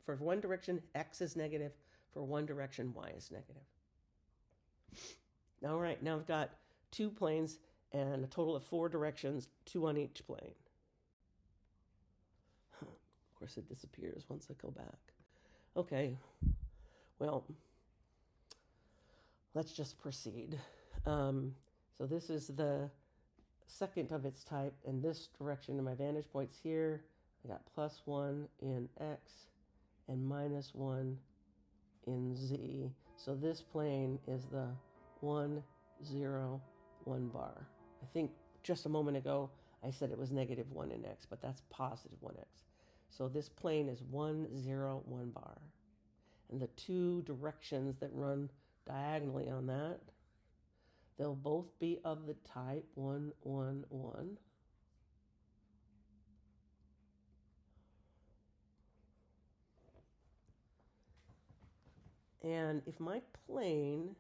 for one direction, x is negative. For one direction, y is negative. All right, now I've got two planes and a total of 4 directions, 2 on each plane. Of course, it disappears once I go back. Okay, well, let's just proceed. So this is the second of its type in this direction, and my vantage point's here. I got +1 in x and -1 in z. So this plane is the 1, 0, 1 bar. I think just a moment ago I said it was -1 in x, but that's +1x. So this plane is 1, 0, 1 bar. And the two directions that run diagonally on that, they'll both be of the type 1, 1, 1. And if my plane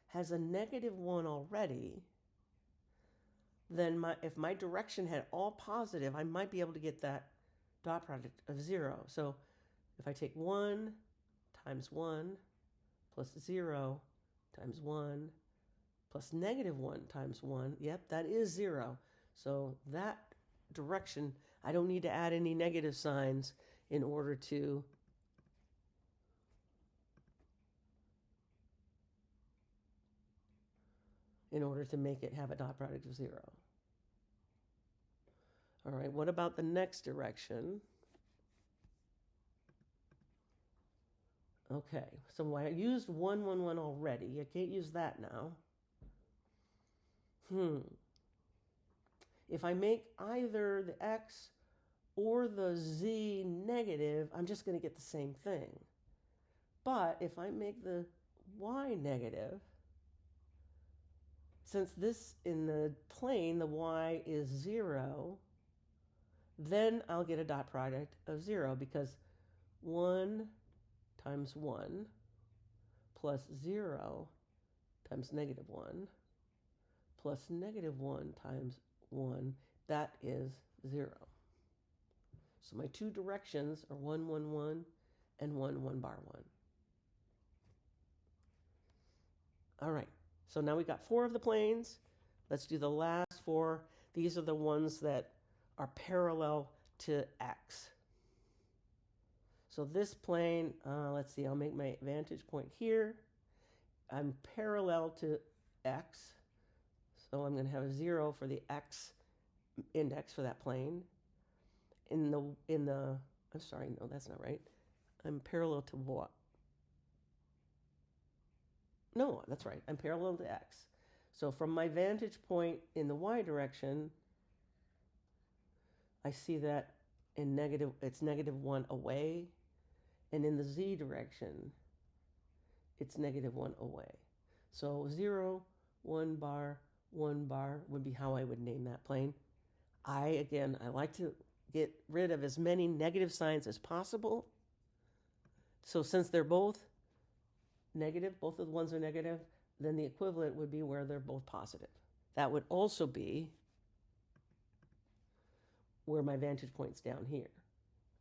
has a -1 already, then if my direction had all positive, I might be able to get that dot product of 0. So if I take 1 times 1 plus 0 times 1 plus -1 times 1, yep, that is 0. So that direction, I don't need to add any negative signs in order to make it have a dot product of 0. All right, what about the next direction? Okay, so I used 1, 1, 1 already. I can't use that now. If I make either the x or the z negative, I'm just going to get the same thing. But if I make the y negative, since this in the plane, the y is 0, then I'll get a dot product of 0 because 1 times 1 plus 0 times -1 plus -1 times 1, that is 0. So my two directions are 1, 1, 1 and 1, 1 bar 1. All right, so now we've got 4 of the planes. Let's do the last 4. These are the ones that are parallel to x. So this plane, let's see, I'll make my vantage point here. I'm parallel to x, so I'm going to have a 0 for the x index for that plane. I'm sorry, no, that's not right. I'm parallel to what? No, that's right. I'm parallel to x. So from my vantage point in the y direction, I see that it's -1 away, and in the z direction, it's -1 away. So 0, 1 bar, 1 bar would be how I would name that plane. I like to get rid of as many negative signs as possible. So since they're both negative, both of the ones are negative, then the equivalent would be where they're both positive. That would also be where my vantage point's down here.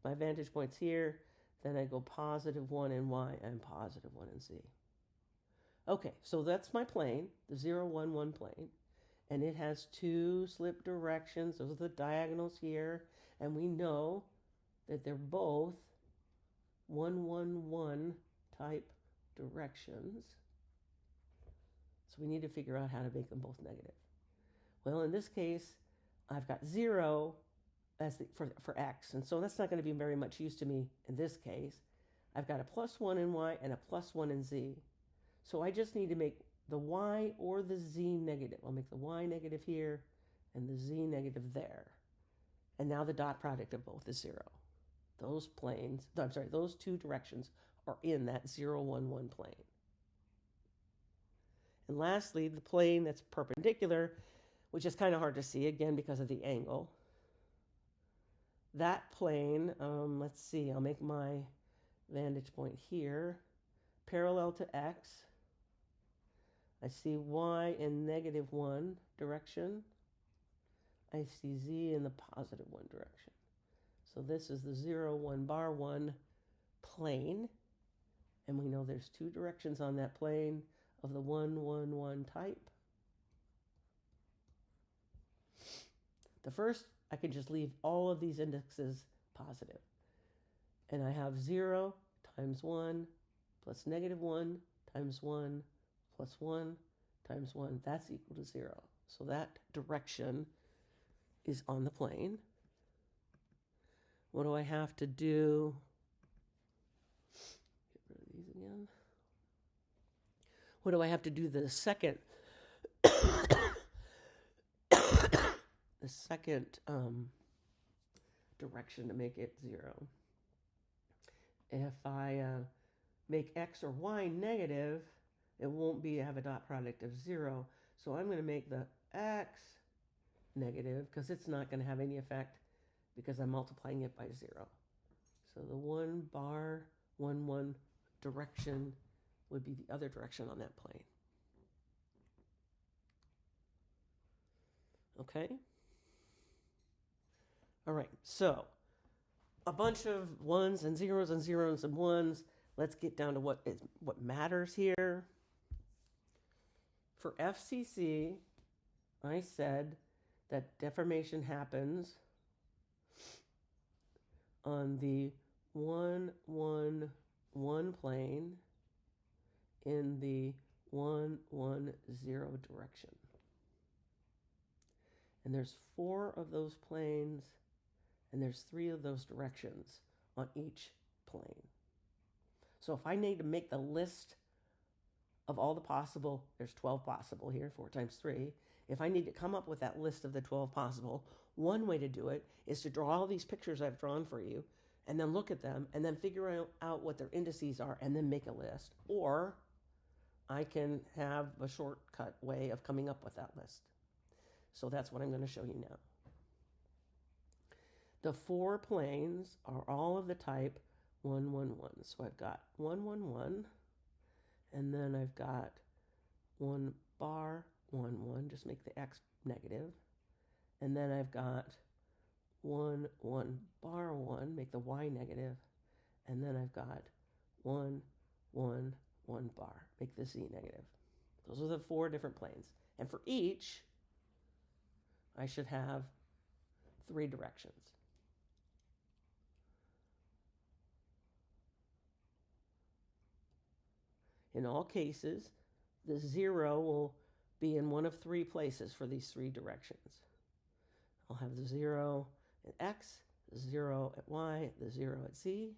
My vantage point's here, then I go +1 in y and +1 in z. Okay, so that's my plane, the 0, 1, 1 plane. And it has two slip directions. Those are the diagonals here. And we know that they're both 1, 1, 1 type directions. So we need to figure out how to make them both negative. Well, in this case, I've got 0 as for x. And so that's not going to be very much use to me in this case. I've got a +1 in y and a +1 in z. So I just need to make the y or the z negative. I'll make the y negative here and the z negative there. And now the dot product of both is 0. Those two directions are in that 0, 1, 1 plane. And lastly, the plane that's perpendicular, which is kind of hard to see, again, because of the angle. That plane, let's see, I'll make my vantage point here, parallel to x. I see y in -1 direction. I see z in the +1 direction. So this is the 0, 1 bar 1 plane. And we know there's two directions on that plane of the 1, 1, 1 type. The first, I can just leave all of these indexes positive. And I have 0 times 1 plus -1 times 1 plus 1 times 1. That's equal to 0. So that direction is on the plane. What do I have to do? Get rid of these again. What do I have to do the second the second direction to make it 0? If I make x or y negative, it won't have a dot product of 0. So I'm going to make the x negative because it's not going to have any effect because I'm multiplying it by 0. So the 1 bar 1 1 direction would be the other direction on that plane. Okay? All right, so a bunch of 1s and 0s and 0s and 1s. Let's get down to what matters here. For FCC, I said that deformation happens on the 1 1 1 plane in the 1 1 0 direction. And there's 4 of those planes, and there's 3 of those directions on each plane. So if I need to make the list of all the possible, there's 12 possible here, 4 times 3. If I need to come up with that list of the 12 possible, one way to do it is to draw all these pictures I've drawn for you, and then look at them, and then figure out what their indices are, and then make a list. Or I can have a shortcut way of coming up with that list. So that's what I'm going to show you now. The 4 planes are all of the type 1 1 1. So I've got 1 1 1, and then I've got 1 bar 1 1, just make the x negative. And then I've got 1 1 bar 1, make the y negative. And then I've got 1 1 1 bar, make the z negative. Those are the 4 different planes. And for each, I should have 3 directions. In all cases, the 0 will be in one of 3 places for these 3 directions. I'll have the 0 at x, the 0 at y, the 0 at z.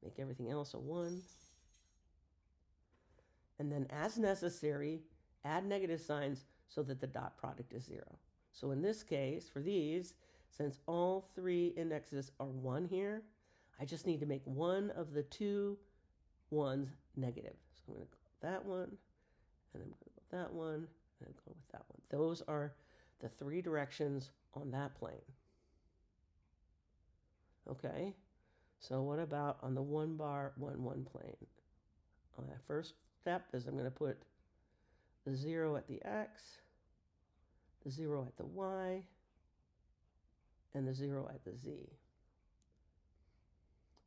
Make everything else a 1. And then, as necessary, add negative signs so that the dot product is 0. So in this case, for these, since all 3 indexes are 1 here, I just need to make one of the 2 1s negative. So I'm going to go with that one, and I'm going to go with that one, and I'm going with that one. Those are the 3 directions on that plane. Okay, so what about on the 1 bar 1 1 plane? My first step is I'm going to put the 0 at the x, the 0 at the y, and the 0 at the z.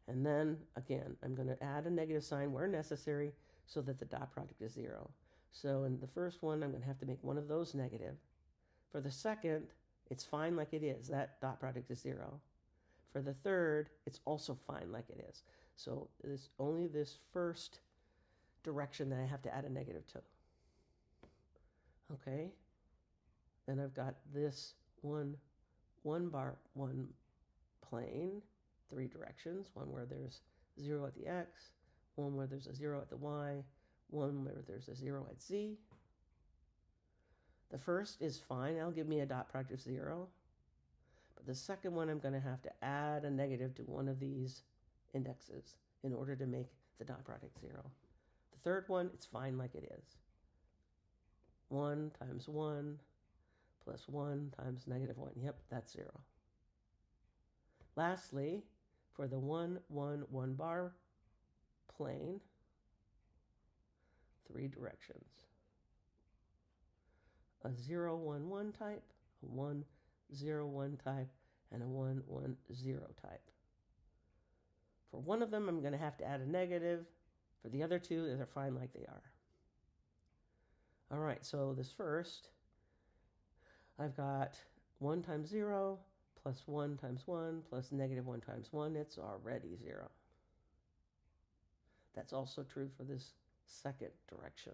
And then, again, I'm going to add a negative sign where necessary so that the dot product is 0. So in the first one, I'm going to have to make one of those negative. For the second, it's fine like it is. That dot product is 0. For the third, it's also fine like it is. So it's only this first direction that I have to add a negative to. Okay? Then I've got this 1 bar 1 plane, 3 directions, one where there's 0 at the x, one where there's a 0 at the y, one where there's a 0 at z. The first is fine, that'll give me a dot product of 0. But the second one, I'm going to have to add a negative to one of these indexes in order to make the dot product 0. The third one, it's fine like it is. 1 times 1 plus 1 times negative 1. Yep, that's 0. Lastly, for the 1 1 1 bar plane, 3 directions. A 0 1 1 type, a 1 0 1 type, and a 1 1 0 type. For one of them, I'm going to have to add a negative. For the other 2, they're fine like they are. All right, so this first, I've got 1 times 0 plus 1 times 1 plus negative 1 times 1. It's already 0. That's also true for this second direction.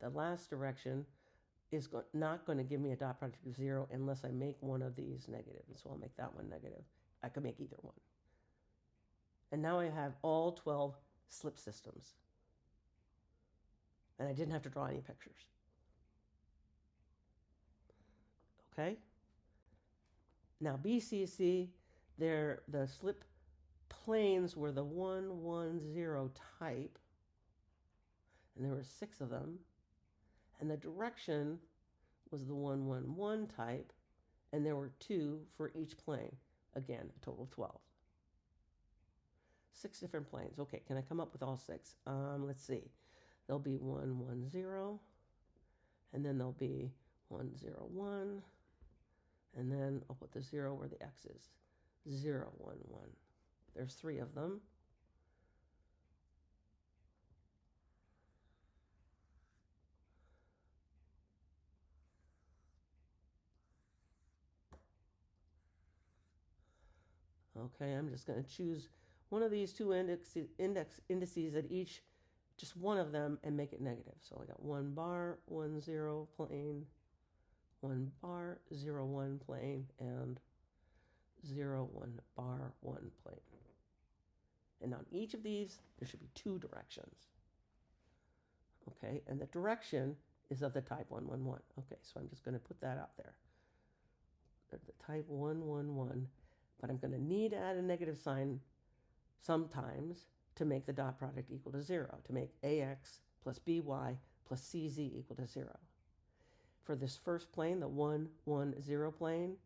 The last direction, is not going to give me a dot product of 0 unless I make one of these negative. And so I'll make that one negative. I could make either one. And now I have all 12 slip systems. And I didn't have to draw any pictures. Okay? Now BCC, the slip planes were the 1, 1, 0 type. And there were 6 of them. And the direction was the 1, 1, 1 type. And there were 2 for each plane. Again, a total of 12. 6 different planes. Okay, can I come up with all 6? Let's see. There'll be 1, 1, 0. And then there'll be 1, 0, 1. And then I'll put the 0 where the X is. 0, 1, 1. There's 3 of them. Okay, I'm just going to choose one of these 2 indices at each, just one of them, and make it negative. So I got 1 bar, 1, 0 plane, 1 bar, 0, 1 plane, and 0, 1 bar, 1 plane. And on each of these, there should be 2 directions. Okay, and the direction is of the type 1, 1, 1. Okay, so I'm just going to put that out there. The type 1, 1, 1. But I'm going to need to add a negative sign sometimes to make the dot product equal to 0, to make AX plus BY plus CZ equal to 0. For this first plane, the 1, 1, 0 plane,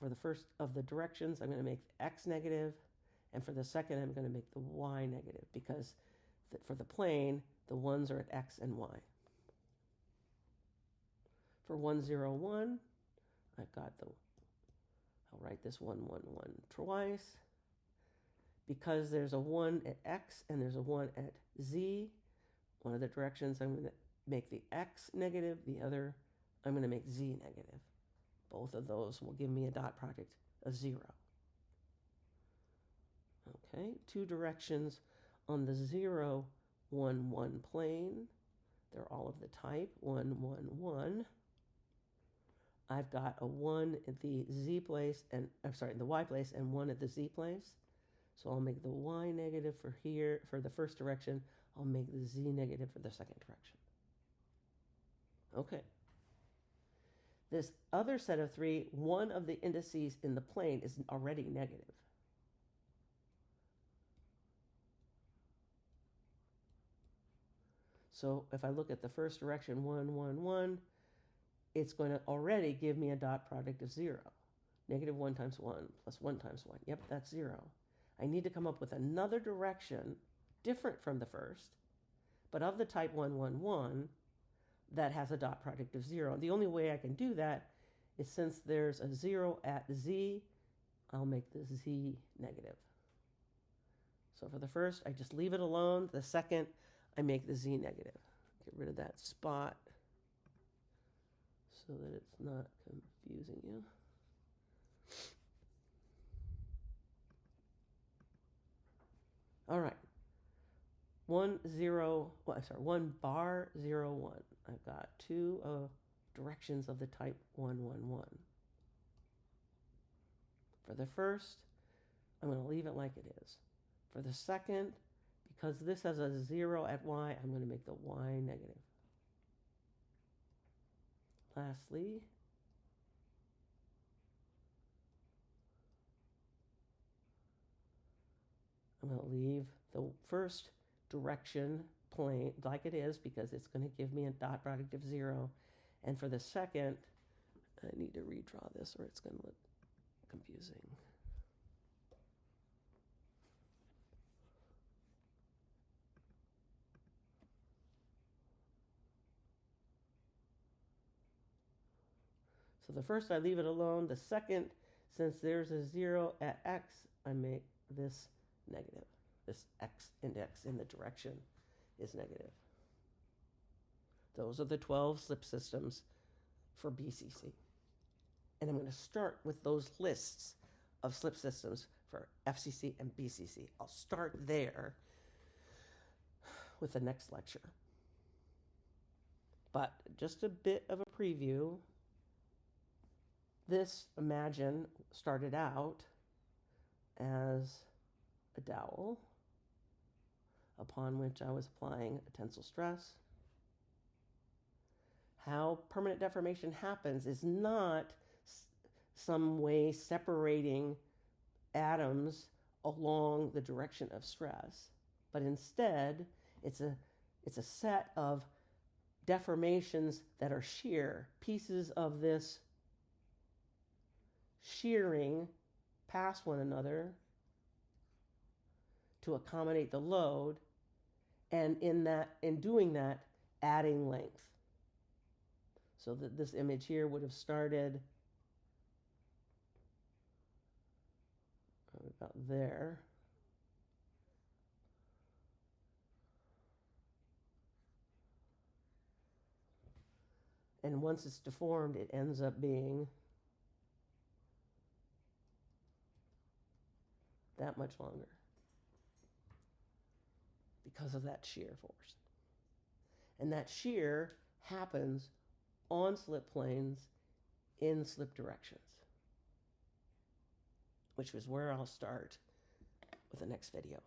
for the first of the directions, I'm going to make X negative, and for the second, I'm going to make the Y negative, because for the plane, the 1s are at X and Y. For 1, 0, 1, I've got I'll write this 1, 1, 1 twice. Because there's a 1 at X and there's a 1 at Z, one of the directions I'm going to make the X negative, the other I'm going to make Z negative. Both of those will give me a dot product of 0. Okay, 2 directions on the 0, 1, 1 plane. They're all of the type 1, 1, 1. I've got a 1 at the Z place, and I'm sorry, the Y place, and 1 at the Z place. So I'll make the Y negative for here, for the first direction. I'll make the Z negative for the second direction. Okay. This other set of 3, one of the indices in the plane is already negative. So if I look at the first direction, 1, 1, 1, it's going to already give me a dot product of 0. Negative 1 times 1 plus 1 times 1. Yep, that's 0. I need to come up with another direction different from the first, but of the type 1, 1, 1, that has a dot product of 0. The only way I can do that is since there's a 0 at Z, I'll make the Z negative. So for the first, I just leave it alone. The second, I make the Z negative. Get rid of that spot so that it's not confusing you. All right. 1 bar 0, 1. I've got 2 directions of the type 1, 1, 1. For the first, I'm going to leave it like it is. For the second, because this has a 0 at Y, I'm going to make the Y negative. Lastly, I'm going to leave the first direction plane like it is because it's going to give me a dot product of 0. And for the second, I need to redraw this or it's going to look confusing. So the first, I leave it alone. The second, since there's a 0 at X, I make this negative. This X index in the direction is negative. Those are the 12 slip systems for BCC. And I'm going to start with those lists of slip systems for FCC and BCC. I'll start there with the next lecture. But just a bit of a preview. This, imagine, started out as a dowel upon which I was applying a tensile stress. How permanent deformation happens is not some way separating atoms along the direction of stress, but instead it's a set of deformations that are shear, pieces of this shearing past one another to accommodate the load, and in doing that, adding length. So that this image here would have started about there. And once it's deformed, it ends up being that much longer because of that shear force. And that shear happens on slip planes in slip directions, which is where I'll start with the next video.